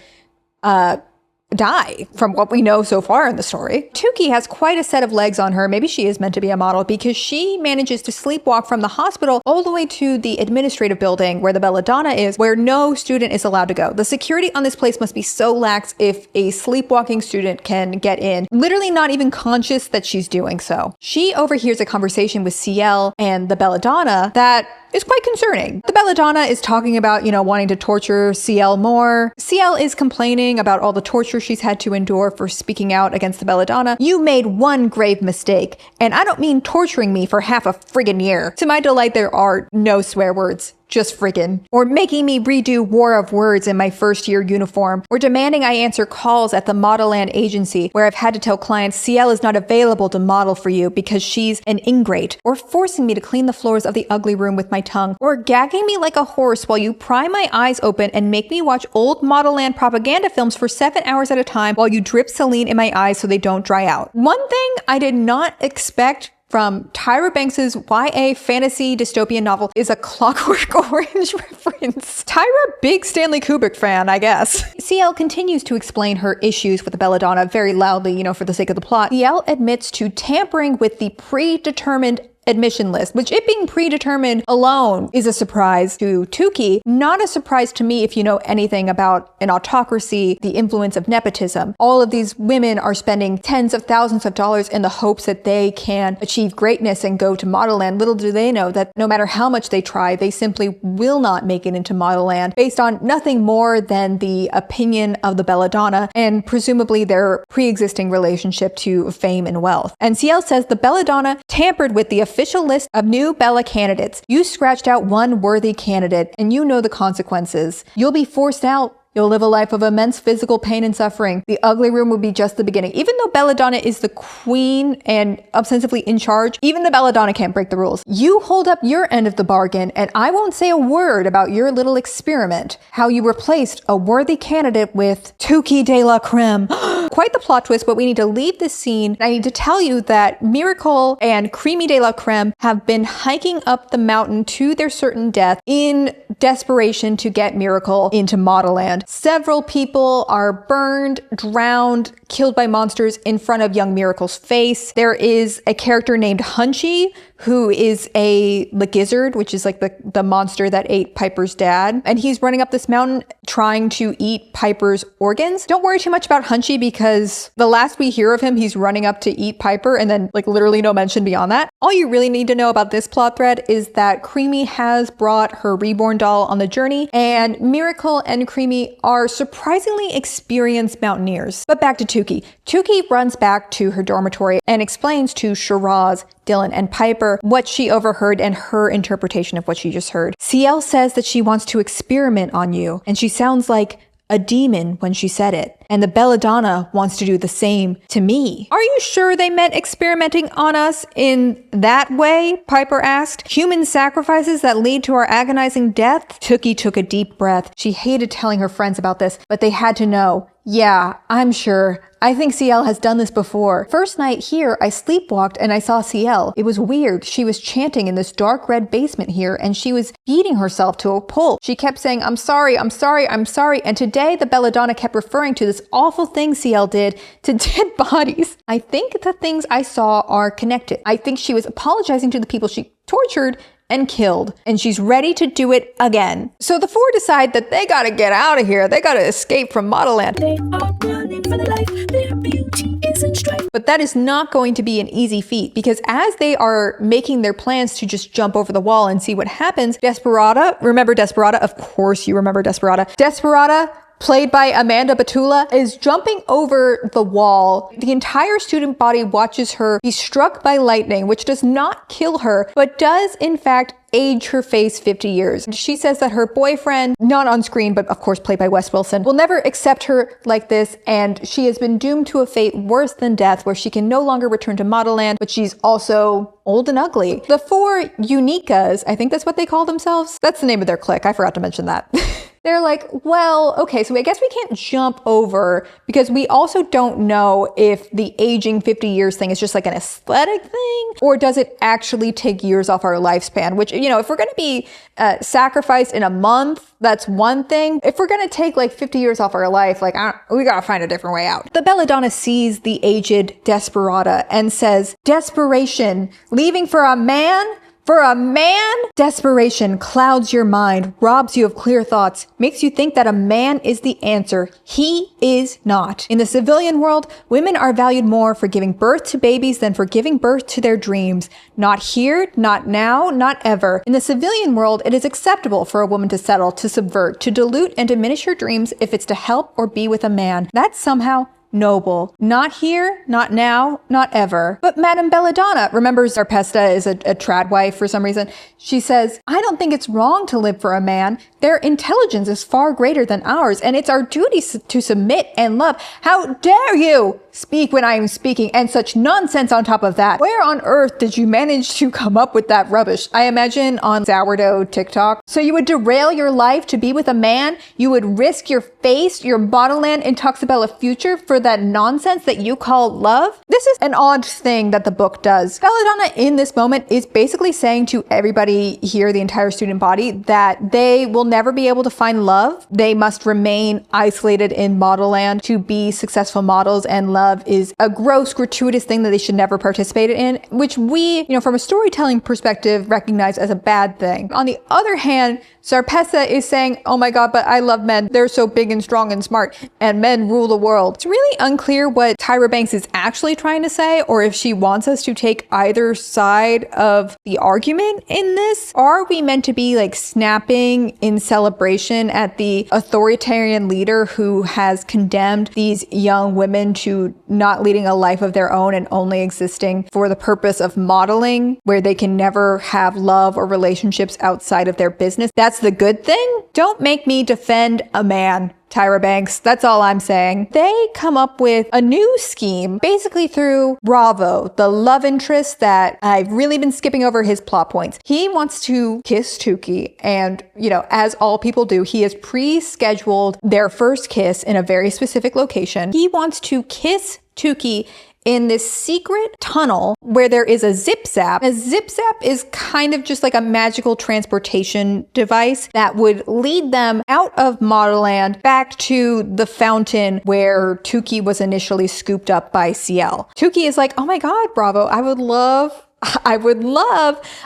die from what we know so far in the story. Tukey has quite a set of legs on her. Maybe she is meant to be a model because she manages to sleepwalk from the hospital all the way to the administrative building where the belladonna is, where no student is allowed to go. The security on this place must be so lax if a sleepwalking student can get in, literally not even conscious that she's doing so. She overhears a conversation with CL and the belladonna that is quite concerning. The belladonna is talking about, wanting to torture CL more. CL is complaining about all the torture she's had to endure for speaking out against the belladonna. You made one grave mistake, and I don't mean torturing me for half a friggin' year. To my delight, there are no swear words. Just friggin'. Or making me redo War of Words in my first year uniform. Or demanding I answer calls at the Modelland agency where I've had to tell clients CL is not available to model for you because she's an ingrate. Or forcing me to clean the floors of the ugly room with my tongue. Or gagging me like a horse while you pry my eyes open and make me watch old Modelland propaganda films for 7 hours at a time while you drip Celine in my eyes so they don't dry out. One thing I did not expect from Tyra Banks' YA fantasy dystopian novel is a Clockwork Orange reference. Tyra, big Stanley Kubrick fan, I guess. CL continues to explain her issues with the belladonna very loudly, for the sake of the plot. CL admits to tampering with the predetermined admission list, which it being predetermined alone is a surprise to Tukey, not a surprise to me if you know anything about an autocracy, the influence of nepotism. All of these women are spending tens of thousands of dollars in the hopes that they can achieve greatness and go to Modelland. Little do they know that no matter how much they try, they simply will not make it into Modelland based on nothing more than the opinion of the belladonna and presumably their pre-existing relationship to fame and wealth. And CL says the belladonna tampered with the official list of new Bella candidates. You scratched out one worthy candidate and you know the consequences. You'll be forced out. You'll live a life of immense physical pain and suffering. The ugly room will be just the beginning. Even though belladonna is the queen and ostensibly in charge, even the belladonna can't break the rules. You hold up your end of the bargain and I won't say a word about your little experiment. How you replaced a worthy candidate with Tukey de la Creme. Quite the plot twist, but we need to leave this scene. I need to tell you that Miracle and Creamy de la Creme have been hiking up the mountain to their certain death in desperation to get Miracle into Modelland. Several people are burned, drowned, killed by monsters in front of young Miracle's face. There is a character named Hunchy, who is the gizzard, which is like the monster that ate Piper's dad. And he's running up this mountain trying to eat Piper's organs. Don't worry too much about Hunchy because the last we hear of him, he's running up to eat Piper and then literally no mention beyond that. All you really need to know about this plot thread is that Creamy has brought her reborn doll on the journey and Miracle and Creamy are surprisingly experienced mountaineers. But back to Tukey. Tukey runs back to her dormitory and explains to Shiraz, Dylan, and Piper what she overheard and her interpretation of what she just heard. CL says that she wants to experiment on you, and she sounds like a demon when she said it. And the belladonna wants to do the same to me. Are you sure they meant experimenting on us in that way? Piper asked. Human sacrifices that lead to our agonizing death? Tukey took a deep breath. She hated telling her friends about this, but they had to know. Yeah, I'm sure. I think CL has done this before. First night here, I sleepwalked and I saw CL. It was weird. She was chanting in this dark red basement here and she was beating herself to a pulp. She kept saying, I'm sorry, I'm sorry, I'm sorry. And today the belladonna kept referring to this awful thing CL did to dead bodies. I think the things I saw are connected. I think she was apologizing to the people she tortured and killed, and she's ready to do it again. So the four decide that they gotta get out of here. They gotta escape from Modelland. They are running for their life. Their beauty is in strife. But that is not going to be an easy feat because as they are making their plans to just jump over the wall and see what happens, Desperata, remember Desperata? Of course you remember Desperata. Desperata, played by Amanda Batula, is jumping over the wall. The entire student body watches her be struck by lightning, which does not kill her, but does in fact age her face 50 years. She says that her boyfriend, not on screen, but of course played by Wes Wilson, will never accept her like this, and she has been doomed to a fate worse than death, where she can no longer return to Modelland, but she's also old and ugly. The four Unikas, I think that's what they call themselves. That's the name of their clique. I forgot to mention that. they're like, well, okay, so I guess we can't jump over because we also don't know if the aging 50 years thing is just like an aesthetic thing, or does it actually take years off our lifespan? Which, you know, if we're going to be sacrificed in a month, that's one thing. If we're going to take like 50 years off our life, like we got to find a different way out. The belladonna sees the aged desperata and says, desperation, leaving for a man? For a man? Desperation clouds your mind, robs you of clear thoughts, makes you think that a man is the answer. He is not. In the civilian world, women are valued more for giving birth to babies than for giving birth to their dreams. Not here, not now, not ever. In the civilian world, it is acceptable for a woman to settle, to subvert, to dilute and diminish her dreams if it's to help or be with a man. That's somehow noble. Not here, not now, not ever. But Madame Belladonna remembers Zarpesta is a trad wife for some reason. She says, I don't think it's wrong to live for a man. Their intelligence is far greater than ours, and it's our duty to submit and love. How dare you speak when I am speaking, and such nonsense on top of that. Where on earth did you manage to come up with that rubbish? I imagine on sourdough TikTok. So you would derail your life to be with a man? You would risk your face, your Modelland Intoxibella future for that nonsense that you call love? This is an odd thing that the book does. Belladonna in this moment is basically saying to everybody here, the entire student body, that they will never be able to find love. They must remain isolated in Modelland to be successful models, and love is a gross, gratuitous thing that they should never participate in, which we, you know, from a storytelling perspective, recognize as a bad thing. On the other hand, Zarpesta is saying, oh my God, but I love men. They're so big and strong and smart, and men rule the world. It's really unclear what Tyra Banks is actually trying to say, or if she wants us to take either side of the argument in this. Are we meant to be like snapping in celebration at the authoritarian leader who has condemned these young women to not leading a life of their own and only existing for the purpose of modeling, where they can never have love or relationships outside of their business? That's the good thing? Don't make me defend a man, Tyra Banks. That's all I'm saying. They come up with a new scheme, basically through Bravo, the love interest that I've really been skipping over his plot points. He wants to kiss Tukey, and, you know, as all people do, he has pre-scheduled their first kiss in a very specific location. He wants to kiss Tukey in this secret tunnel where there is a zip zap. A zip zap is kind of just like a magical transportation device that would lead them out of Modelland back to the fountain where Tukey was initially scooped up by Ciel. Tukey is like, oh my God, Bravo, I would love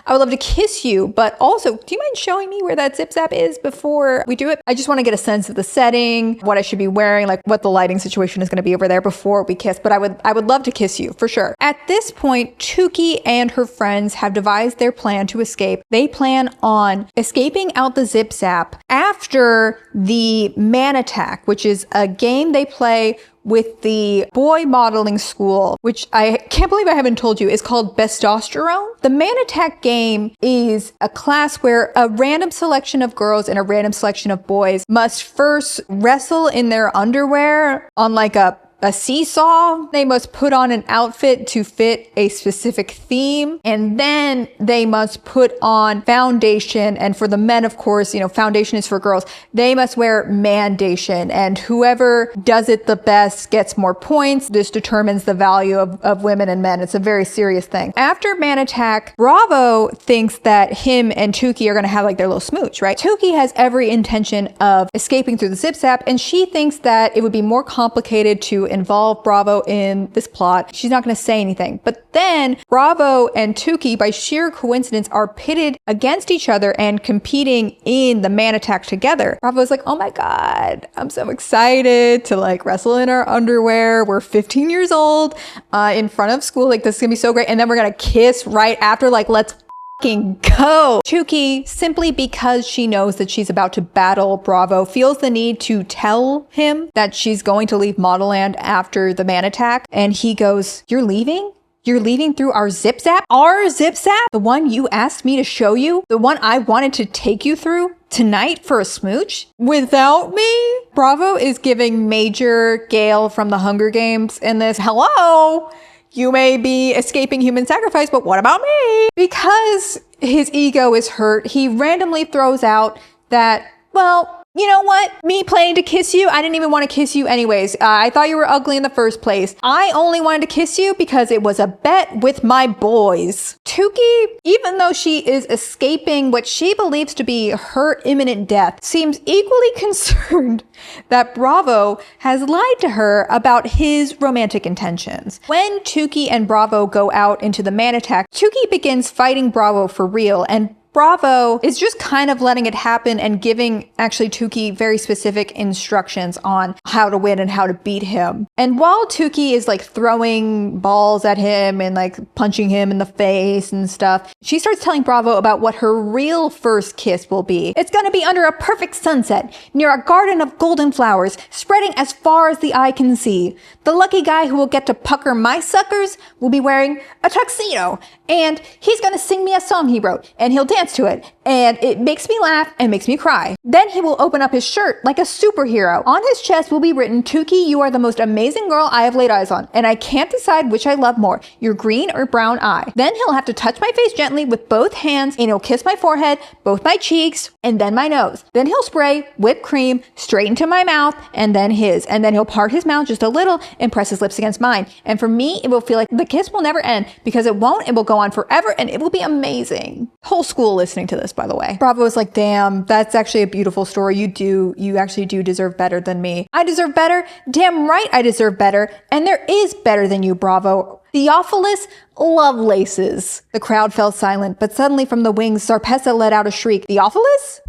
to kiss you, but also, do you mind showing me where that zip zap is before we do it? I just want to get a sense of the setting, what I should be wearing, like what the lighting situation is going to be over there before we kiss, but I would love to kiss you for sure. At this point, Tukey and her friends have devised their plan to escape. They plan on escaping out the zip zap after the man attack, which is a game they play with the boy modeling school, which I can't believe I haven't told you, is called Bestosterone. The Man Attack game is a class where a random selection of girls and a random selection of boys must first wrestle in their underwear on like a seesaw. They must put on an outfit to fit a specific theme, and then they must put on foundation. And for the men, of course, you know, foundation is for girls. They must wear mandation, and whoever does it the best gets more points. This determines the value of women and men. It's a very serious thing. After Man Attack, Bravo thinks that him and Tukey are going to have like their little smooch, right? Tukey has every intention of escaping through the zip zap, and she thinks that it would be more complicated to involve Bravo in this plot. She's not going to say anything. But then Bravo and Tukey, by sheer coincidence, are pitted against each other and competing in the Man Attack together. Bravo's like, oh my God, I'm so excited to like wrestle in our underwear. We're 15 years old in front of school. Like, this is going to be so great. And then we're going to kiss right after. Like, let's go. Tukey, simply because she knows that she's about to battle Bravo, feels the need to tell him that she's going to leave Modelland after the Man Attack. And he goes, you're leaving? You're leaving through our zip zap? Our zip zap? The one you asked me to show you? The one I wanted to take you through tonight for a smooch? Without me? Bravo is giving Major Gale from the Hunger Games in this. Hello? You may be escaping human sacrifice, but what about me? Because his ego is hurt, he randomly throws out that, well, You know what? Me planning to kiss you, I didn't even want to kiss you anyways. I thought you were ugly in the first place. I only wanted to kiss you because it was a bet with my boys. Tukey, even though she is escaping what she believes to be her imminent death, seems equally concerned that Bravo has lied to her about his romantic intentions. When Tukey and Bravo go out into the man attack, Tukey begins fighting Bravo for real, and Bravo is just kind of letting it happen and giving actually Tukey very specific instructions on how to win and how to beat him. And while Tukey is like throwing balls at him and like punching him in the face and stuff, she starts telling Bravo about what her real first kiss will be. It's gonna be under a perfect sunset, near a garden of golden flowers, spreading as far as the eye can see. The lucky guy who will get to pucker my suckers will be wearing a tuxedo, and he's gonna sing me a song he wrote, and he'll dance to it, and it makes me laugh and makes me cry. Then he will open up his shirt like a superhero. On his chest will be written, "Tukey, you are the most amazing girl I have laid eyes on, and I can't decide which I love more, your green or brown eye." Then he'll have to touch my face gently with both hands, and he'll kiss my forehead, both my cheeks, and then my nose. Then he'll spray whipped cream straight into my mouth, and then his. And then he'll part his mouth just a little and press his lips against mine. And for me, it will feel like the kiss will never end, because it won't. It will go on forever, and it will be amazing. Whole school listening to this, by the way. Bravo is like, damn, that's actually a beautiful story. You actually do deserve better than me. I deserve better? Damn right I deserve better. And there is better than you, Bravo. Theophilus Lovelaces. The crowd fell silent, but suddenly from the wings, Zarpessa let out a shriek. Theophilus?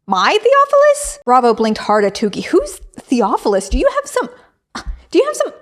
My Theophilus? Bravo blinked hard at Tukey. Who's Theophilus? Do you have some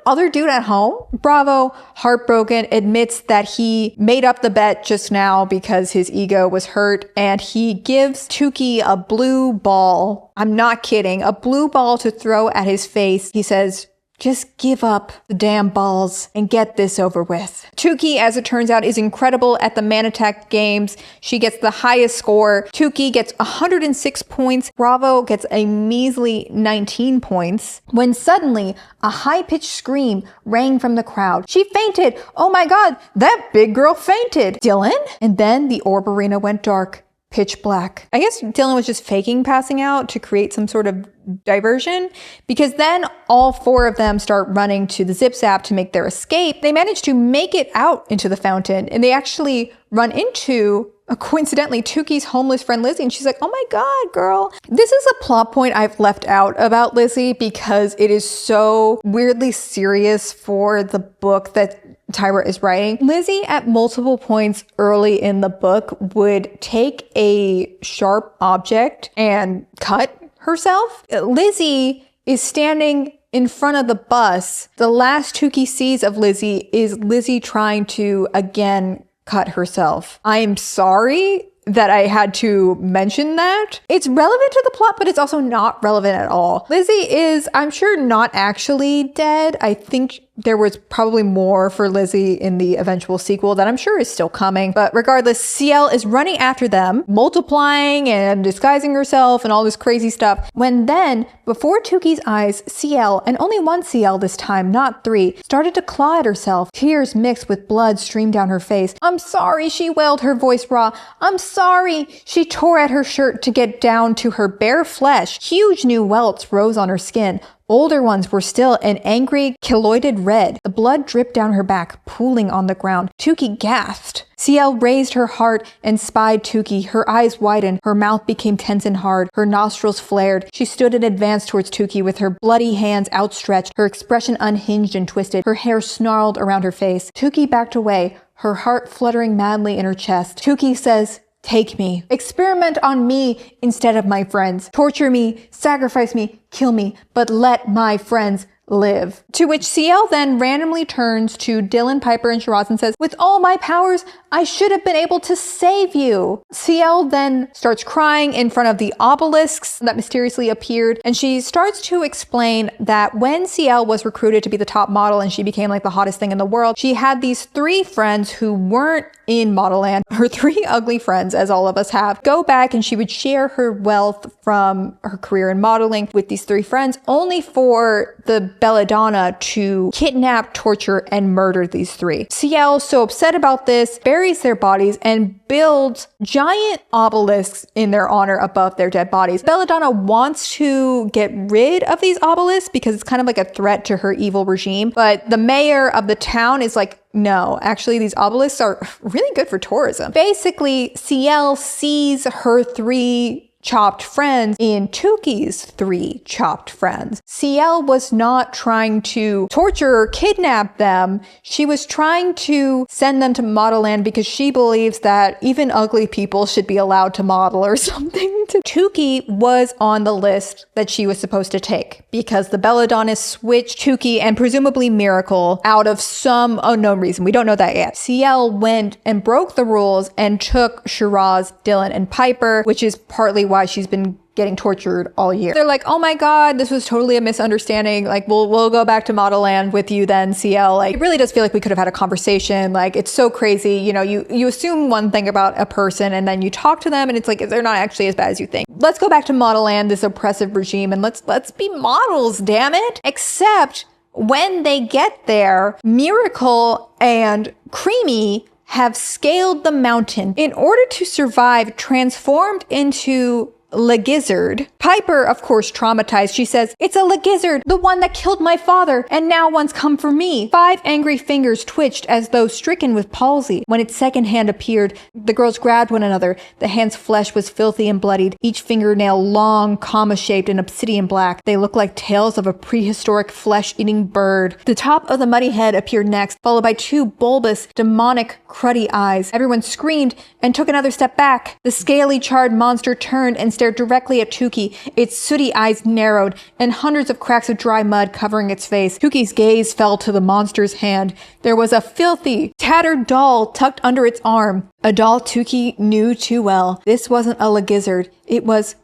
other dude at home? Bravo, heartbroken, admits that he made up the bet just now because his ego was hurt, and he gives Tukey a blue ball. I'm not kidding. A blue ball to throw at his face. He says, "Just give up the damn balls and get this over with." Tukey, as it turns out, is incredible at the Man Attack games. She gets the highest score. Tukey gets 106 points. Bravo gets a measly 19 points. When suddenly, a high-pitched scream rang from the crowd. "She fainted! Oh my God, that big girl fainted!" Dylan? And then the orb arena went dark. Pitch black. I guess Dylan was just faking passing out to create some sort of diversion, because then all four of them start running to the Zip Zap to make their escape. They manage to make it out into the fountain, and they actually run into, coincidentally, Tukey's homeless friend Lizzie, and she's like, "Oh my God, girl." This is a plot point I've left out about Lizzie because it is so weirdly serious for the book that Tyra is writing. Lizzie, at multiple points early in the book, would take a sharp object and cut herself. Lizzie is standing in front of the bus. The last Tukey sees of Lizzie is Lizzie trying to, again, cut herself. I'm sorry that I had to mention that. It's relevant to the plot, but it's also not relevant at all. Lizzie is, I'm sure, not actually dead. I think there was probably more for Lizzie in the eventual sequel that I'm sure is still coming. But regardless, CL is running after them, multiplying and disguising herself and all this crazy stuff. When then, before Tukey's eyes, CL, and only one CL this time, not three, started to claw at herself. Tears mixed with blood streamed down her face. "I'm sorry," she wailed, her voice raw. "I'm sorry." She tore at her shirt to get down to her bare flesh. Huge new welts rose on her skin. Older ones were still an angry, keloided red. The blood dripped down her back, pooling on the ground. Tukey gasped. CL raised her heart and spied Tukey. Her eyes widened. Her mouth became tense and hard. Her nostrils flared. She stood and advanced towards Tukey with her bloody hands outstretched, her expression unhinged and twisted, her hair snarled around her face. Tukey backed away, her heart fluttering madly in her chest. Tukey says, "Take me. Experiment on me instead of my friends. Torture me, sacrifice me, kill me, but let my friends live." To which CL then randomly turns to Dylan, Piper, and Shiraz and says, "With all my powers, I should have been able to save you." CL then starts crying in front of the obelisks that mysteriously appeared, and she starts to explain that when CL was recruited to be the top model and she became like the hottest thing in the world, she had these three friends who weren't in Modelland, her three ugly friends, as all of us have, go back, and she would share her wealth from her career in modeling with these three friends, only for the Belladonna to kidnap, torture, and murder these three. CL, so upset about this, buries their bodies and builds giant obelisks in their honor above their dead bodies. Belladonna wants to get rid of these obelisks because it's kind of like a threat to her evil regime, but the mayor of the town is like, no, actually these obelisks are really good for tourism. Basically, CL sees her three chopped friends in Tuki's three chopped friends. CL was not trying to torture or kidnap them. She was trying to send them to Modelland because she believes that even ugly people should be allowed to model or something. Tuki was on the list that she was supposed to take because the Belladonna switched Tuki and presumably Miracle out of some unknown reason. We don't know that yet. CL went and broke the rules and took Shiraz, Dylan, and Piper, which is partly why she's been getting tortured all year. They're like, oh my God, this was totally a misunderstanding. Like, we'll go back to Modelland with you then, CL. Like, it really does feel like we could have had a conversation. Like, it's so crazy. You know, you assume one thing about a person and then you talk to them and it's like, they're not actually as bad as you think. Let's go back to Modelland, this oppressive regime, and let's be models, damn it. Except when they get there, Miracle and Creamy have scaled the mountain in order to survive, transformed into Legizzard. Piper, of course, traumatized. She says, it's a Legizzard, the one that killed my father, and now one's come for me. 5 angry fingers twitched as though stricken with palsy. When its second hand appeared, the girls grabbed one another. The hand's flesh was filthy and bloodied, each fingernail long, comma-shaped and obsidian black. They looked like tails of a prehistoric flesh-eating bird. The top of the muddy head appeared next, followed by 2 bulbous, demonic, cruddy eyes. Everyone screamed and took another step back. The scaly, charred monster turned and stared directly at Tuki, its sooty eyes narrowed, and hundreds of cracks of dry mud covering its face. Tuki's gaze fell to the monster's hand. There was a filthy, tattered doll tucked under its arm. A doll Tuki knew too well. This wasn't a Legizzard. It was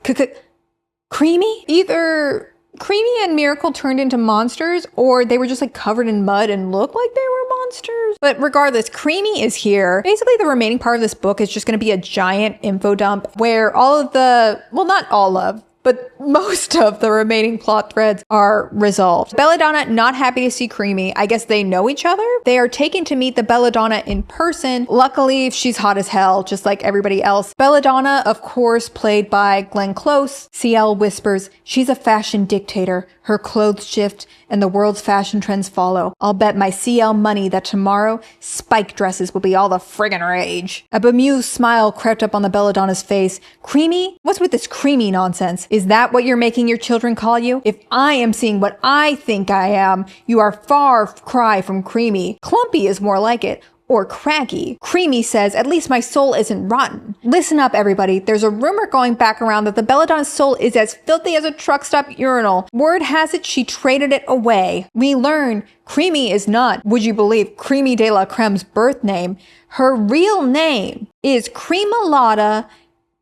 Creamy? Either Creamy and Miracle turned into monsters, or they were just like covered in mud and looked like they were monsters. But regardless, Creamy is here. Basically, the remaining part of this book is just going to be a giant info dump where all of the, well, not all of, but most of the remaining plot threads are resolved. Belladonna not happy to see Creamy. I guess they know each other. They are taken to meet the Belladonna in person. Luckily, she's hot as hell, just like everybody else. Belladonna, of course, played by Glenn Close. CL whispers, she's a fashion dictator. Her clothes shift and the world's fashion trends follow. I'll bet my CL money that tomorrow, spike dresses will be all the friggin' rage. A bemused smile crept up on the Belladonna's face. Creamy? What's with this creamy nonsense? Is that what you're making your children call you? If I am seeing what I think I am, you are far cry from creamy. Clumpy is more like it. Or craggy. Creamy says, at least my soul isn't rotten. Listen up, everybody. There's a rumor going back around that the Belladonna's soul is as filthy as a truck stop urinal. Word has it she traded it away. We learn Creamy is not, would you believe, Creamy de la Creme's birth name. Her real name is Creamalotta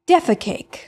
Defecake.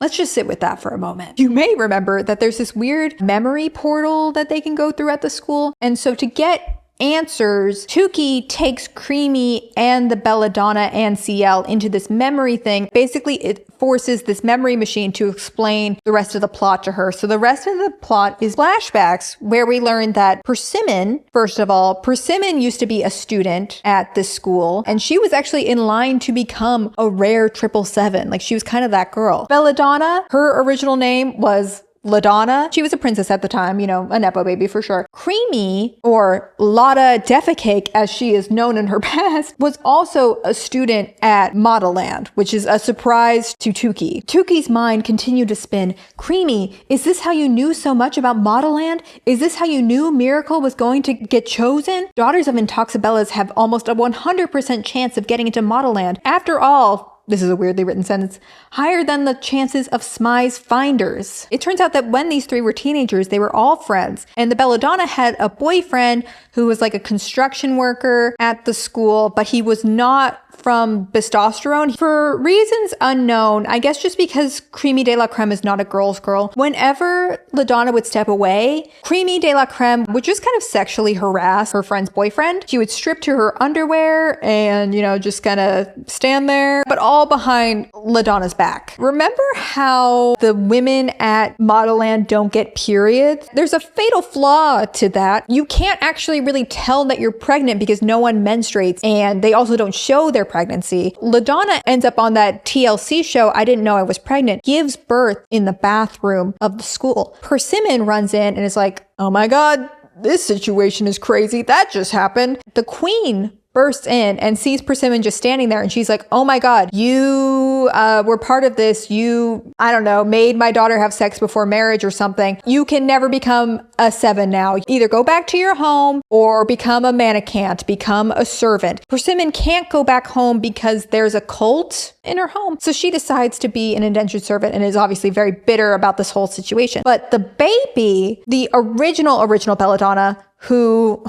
Let's just sit with that for a moment. You may remember that there's this weird memory portal that they can go through at the school. And so to get answers, Tuki takes Creamy and the Belladonna and CL into this memory thing. Basically, it forces this memory machine to explain the rest of the plot to her. So the rest of the plot is flashbacks where we learn that Persimmon, first of all, Persimmon used to be a student at this school, and she was actually in line to become a rare 777. Like, she was kind of that girl. Belladonna, her original name was LaDonna. She was a princess at the time, you know, a Nepo baby for sure. Creamy, or Lotta Defecake as she is known in her past, was also a student at Modelland, which is a surprise to Tuki. Tuki's mind continued to spin. Creamy, is this how you knew so much about Modelland? Is this how you knew Miracle was going to get chosen? Daughters of Intoxibellas have almost a 100% chance of getting into Modelland. After all, this is a weirdly written sentence, higher than the chances of Smy's finders. It turns out that when these three were teenagers, they were all friends. And the Belladonna had a boyfriend who was like a construction worker at the school, but he was not from Bestosterone for reasons unknown. I guess just because Creamy de la Creme is not a girl's girl. Whenever LaDonna would step away, Creamy de la Creme would just kind of sexually harass her friend's boyfriend. She would strip to her underwear and, you know, just kind of stand there. But all behind LaDonna's back. Remember how the women at Modelland don't get periods? There's a fatal flaw to that. You can't actually really tell that you're pregnant because no one menstruates, and they also don't show their pregnancy. LaDonna ends up on that TLC show, I Didn't Know I Was Pregnant, gives birth in the bathroom of the school. Persimmon runs in and is like, oh my God, this situation is crazy. That just happened. The queen bursts in and sees Persimmon just standing there, and she's like, oh my God, you were part of this. You, I don't know, made my daughter have sex before marriage or something. You can never become a 7 now. Either go back to your home or become a mannequin, become a servant. Persimmon can't go back home because there's a cult in her home. So she decides to be an indentured servant and is obviously very bitter about this whole situation. But the baby, the original Belladonna, who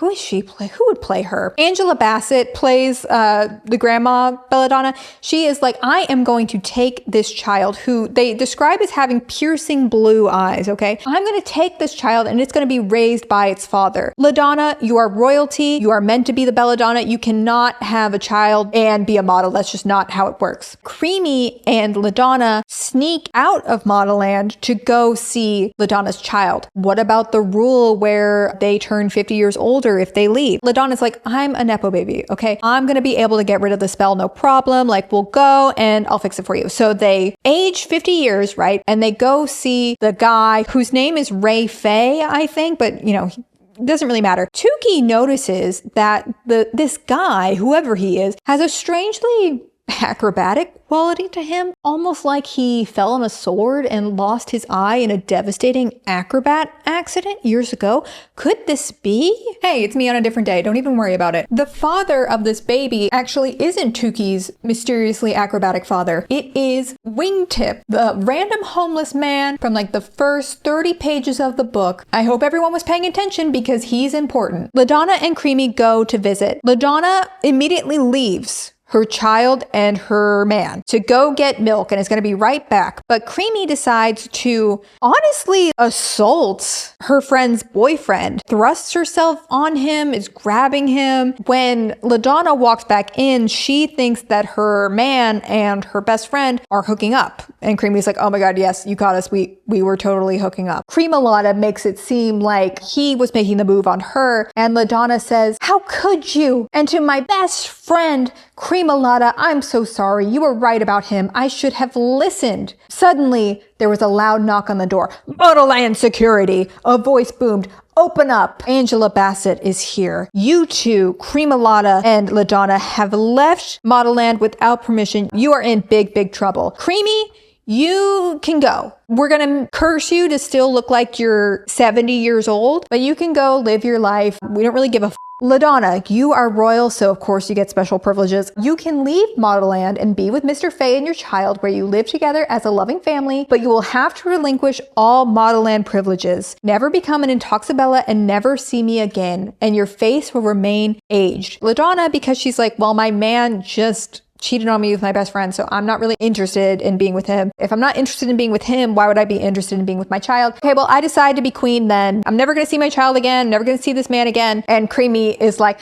is she play? Who would play her? Angela Bassett plays the grandma Belladonna. She is like, I am going to take this child who they describe as having piercing blue eyes, okay? I'm going to take this child and it's going to be raised by its father. LaDonna, you are royalty. You are meant to be the Belladonna. You cannot have a child and be a model. That's just not how it works. Creamy and LaDonna sneak out of Modelland to go see LaDonna's child. What about the rule where they turn 50 years older if they leave? LaDonna's like, I'm a Nepo baby, okay? I'm gonna be able to get rid of the spell, no problem. Like, we'll go and I'll fix it for you. So they age 50 years, right? And they go see the guy whose name is Ray Faye, I think, but you know, it doesn't really matter. Tukey notices that this guy, whoever he is, has a strangely acrobatic quality to him, almost like he fell on a sword and lost his eye in a devastating acrobat accident years ago. Could this be? Hey, it's me on a different day. Don't even worry about it. The father of this baby actually isn't Tukey's mysteriously acrobatic father. It is Wingtip, the random homeless man from like the first 30 pages of the book. I hope everyone was paying attention because he's important. LaDonna and Creamy go to visit. LaDonna immediately leaves her child and her man to go get milk and is going to be right back. But Creamy decides to honestly assault her friend's boyfriend, thrusts herself on him, is grabbing him. When LaDonna walks back in, she thinks that her man and her best friend are hooking up. And Creamy's like, oh my God, yes, you caught us. We were totally hooking up. Creamalotta makes it seem like he was making the move on her. And LaDonna says, how could you? And to my best friend, Creamalotta, I'm so sorry. You were right about him. I should have listened. Suddenly, there was a loud knock on the door. Modelland security. A voice boomed. Open up. Angela Bassett is here. You two, Creamalotta and LaDonna, have left Modelland without permission. You are in big, big trouble. Creamy, you can go. We're gonna curse you to still look like you're 70 years old, but you can go live your life. We don't really give a f. LaDonna, you are royal, so of course you get special privileges. You can leave Modelland and be with Mr. Faye and your child where you live together as a loving family, but you will have to relinquish all Modelland privileges. Never become an Intoxabella and never see me again, and your face will remain aged. LaDonna, because she's like, well, my man just cheated on me with my best friend, so I'm not really interested in being with him. If I'm not interested in being with him, why would I be interested in being with my child? Okay, well, I decide to be queen then. I'm never gonna see my child again, never gonna see this man again. And Creamy is like,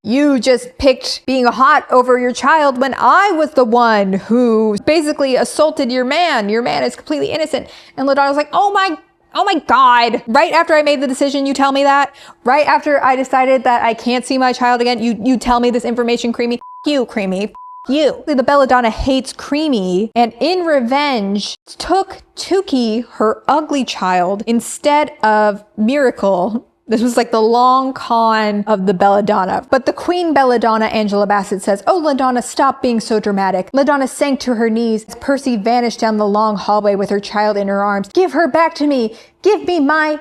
you just picked being hot over your child when I was the one who basically assaulted your man. Your man is completely innocent. And LaDonna's like, oh my God. Right after I made the decision, you tell me that? Right after I decided that I can't see my child again, you tell me this information, Creamy? You, Creamy. You. The Belladonna hates Creamy and in revenge took Tukey, her ugly child, instead of Miracle. This was like the long con of the Belladonna. But the Queen Belladonna, Angela Bassett, says, oh, LaDonna, stop being so dramatic. LaDonna sank to her knees as Percy vanished down the long hallway with her child in her arms. Give her back to me. Give me my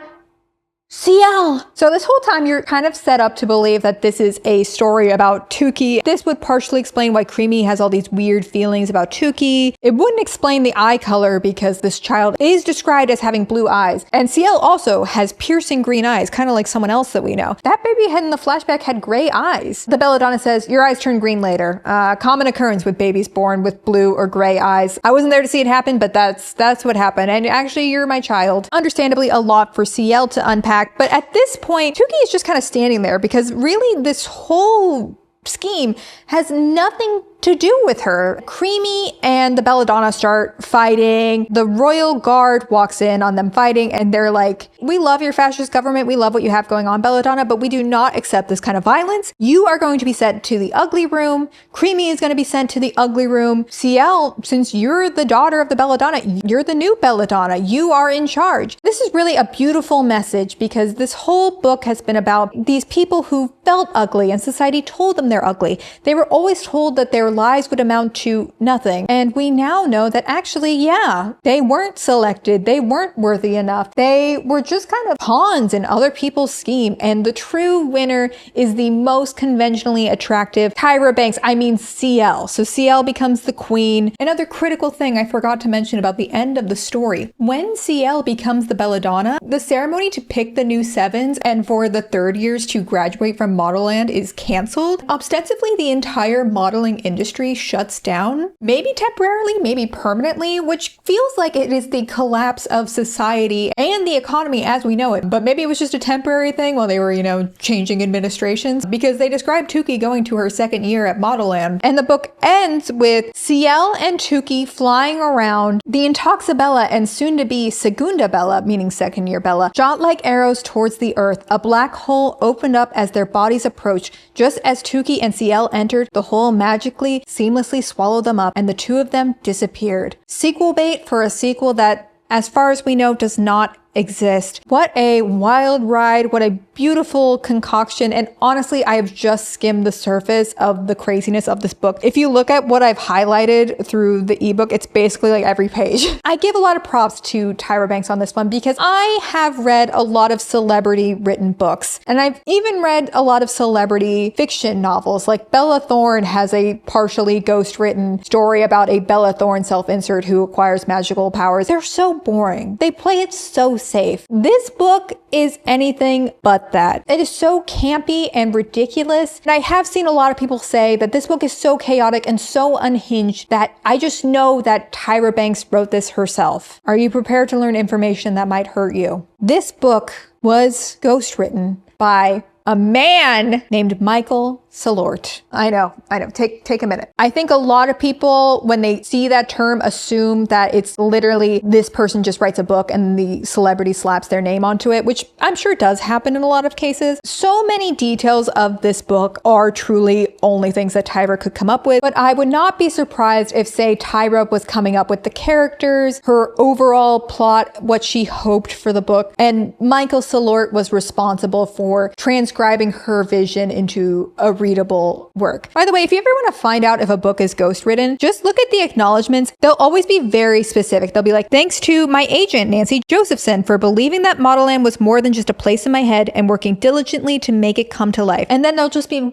CL. So this whole time you're kind of set up to believe that this is a story about Tukey. This would partially explain why Creamy has all these weird feelings about Tukey. It wouldn't explain the eye color because this child is described as having blue eyes. And CL also has piercing green eyes, kind of like someone else that we know. That baby head in the flashback had gray eyes. The Belladonna says, your eyes turn green later. Common occurrence with babies born with blue or gray eyes. I wasn't there to see it happen, but that's what happened. And actually, you're my child. Understandably, a lot for CL to unpack. But at this point, Tukey is just kind of standing there because really this whole scheme has nothing to do with her. Creamy and the Belladonna start fighting. The royal guard walks in on them fighting and they're like, we love your fascist government. We love what you have going on, Belladonna, but we do not accept this kind of violence. You are going to be sent to the ugly room. Creamy is going to be sent to the ugly room. CL, since you're the daughter of the Belladonna, you're the new Belladonna. You are in charge. This is really a beautiful message because this whole book has been about these people who felt ugly and society told them they're ugly. They were always told that their lives would amount to nothing. And we now know that actually, yeah, they weren't selected. They weren't worthy enough. They were just kind of pawns in other people's scheme. And the true winner is the most conventionally attractive Tyra Banks. I mean CL. So CL becomes the queen. Another critical thing I forgot to mention about the end of the story. When CL becomes the Belladonna, the ceremony to pick the new sevens and for the third years to graduate from Modelland is canceled. Ostensibly, the entire modeling industry shuts down, maybe temporarily, maybe permanently, which feels like it is the collapse of society and the economy as we know it. But maybe it was just a temporary thing while they were, changing administrations, because they described Tukey going to her second year at Modelland. And the book ends with CL and Tukey flying around the Intoxabella and soon to be Segunda Bella, meaning second year Bella, shot like arrows towards the earth. A black hole opened up as their bodies approached. Just as Tukey and CL entered, the hole magically, seamlessly swallowed them up, and the two of them disappeared. Sequel bait for a sequel that, as far as we know, does not exist. What a wild ride, what a beautiful concoction, and honestly, I have just skimmed the surface of the craziness of this book. If you look at what I've highlighted through the ebook, it's basically like every page. I give a lot of props to Tyra Banks on this one because I have read a lot of celebrity written books, and I've even read a lot of celebrity fiction novels. Like Bella Thorne has a partially ghost written story about a Bella Thorne self-insert who acquires magical powers. They're so boring. They play it so safe. This book is anything but that. It is so campy and ridiculous. And I have seen a lot of people say that this book is so chaotic and so unhinged that I just know that Tyra Banks wrote this herself. Are you prepared to learn information that might hurt you? This book was ghostwritten by a man named Michael Salort. I know. Take a minute. I think a lot of people, when they see that term, assume that it's literally this person just writes a book and the celebrity slaps their name onto it, which I'm sure does happen in a lot of cases. So many details of this book are truly only things that Tyra could come up with, but I would not be surprised if, say, Tyra was coming up with the characters, her overall plot, what she hoped for the book, and Michael Salort was responsible for transcribing her vision into a readable work. By the way, if you ever want to find out if a book is ghostwritten, just look at the acknowledgements. They'll always be very specific. They'll be like, thanks to my agent, Nancy Josephson, for believing that Modelland was more than just a place in my head and working diligently to make it come to life. And then there'll be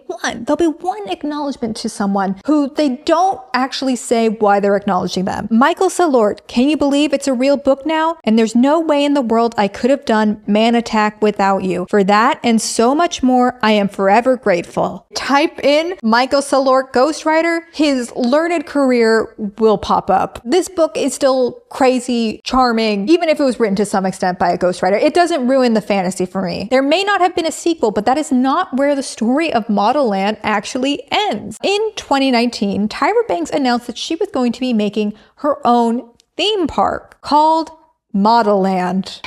one acknowledgement to someone who they don't actually say why they're acknowledging them. Michael Salort, can you believe it's a real book now? And there's no way in the world I could have done Man Attack without you. For that and so much more, I am forever grateful. Type in Michael Salort ghostwriter, his learned career will pop up. This book is still crazy, charming, even if it was written to some extent by a ghostwriter. It doesn't ruin the fantasy for me. There may not have been a sequel, but that is not where the story of Modelland actually ends. In 2019, Tyra Banks announced that she was going to be making her own theme park called Modelland.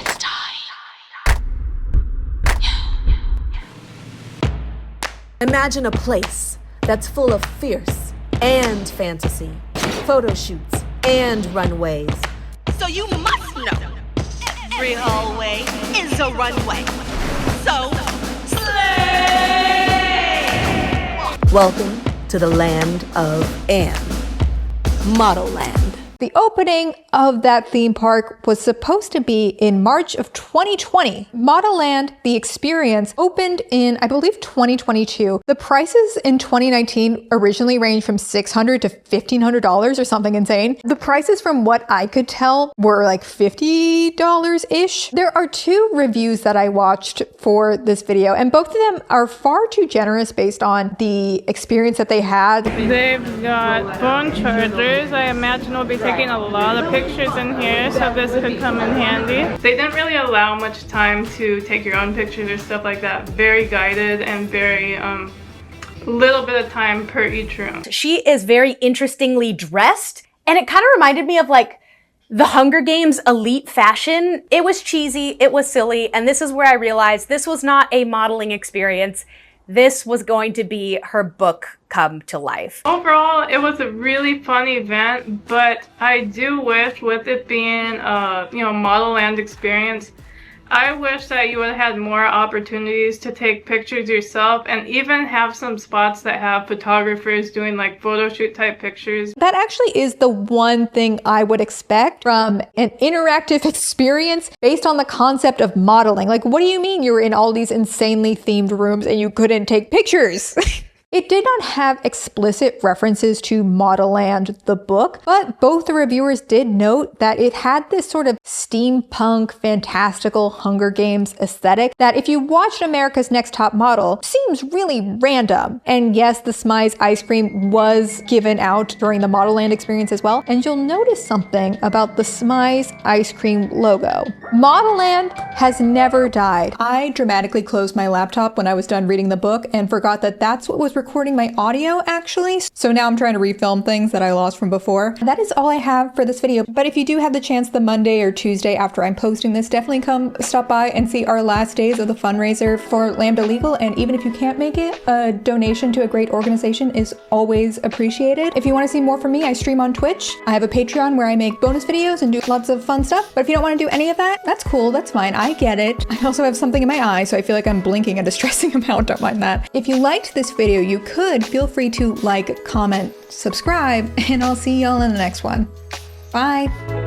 Imagine a place that's full of fierce and fantasy, photo shoots and runways. So you must know, every hallway is a runway. So, slay! Welcome to the land of Anne, Modelland. The opening of that theme park was supposed to be in March of 2020. Modelland, the experience, opened in, I believe, 2022. The prices in 2019 originally ranged from $600 to $1,500 or something insane. The prices, from what I could tell, were like $50-ish. There are two reviews that I watched for this video, and both of them are far too generous based on the experience that they had. They've got phone chargers. I imagine we'll be taking a lot of pictures in here, so this could come in handy. They didn't really allow much time to take your own pictures or stuff like that. Very guided and very little bit of time per each room. She is very interestingly dressed, and it kind of reminded me of like the Hunger Games elite fashion. It was cheesy, it was silly, and this is where I realized this was not a modeling experience. This was going to be her book come to life. Overall, it was a really fun event, but I do wish, with it being a Modelland experience, I wish that you would have had more opportunities to take pictures yourself and even have some spots that have photographers doing like photo shoot type pictures. That actually is the one thing I would expect from an interactive experience based on the concept of modeling. Like, what do you mean you were in all these insanely themed rooms and you couldn't take pictures? It did not have explicit references to Modelland, the book, but both the reviewers did note that it had this sort of steampunk, fantastical Hunger Games aesthetic that if you watched America's Next Top Model, seems really random. And yes, the Smy's ice cream was given out during the Modelland experience as well, and you'll notice something about the Smy's ice cream logo. Modelland has never died. I dramatically closed my laptop when I was done reading the book and forgot that that's what was recording my audio actually. So now I'm trying to refilm things that I lost from before. That is all I have for this video. But if you do have the chance the Monday or Tuesday after I'm posting this, definitely come stop by and see our last days of the fundraiser for Lambda Legal. And even if you can't make it, a donation to a great organization is always appreciated. If you want to see more from me, I stream on Twitch. I have a Patreon where I make bonus videos and do lots of fun stuff. But if you don't want to do any of that, that's cool. That's fine. I get it. I also have something in my eye, so I feel like I'm blinking a distressing amount. Don't mind that. If you liked this video, you could feel free to like, comment, subscribe, and I'll see y'all in the next one. Bye.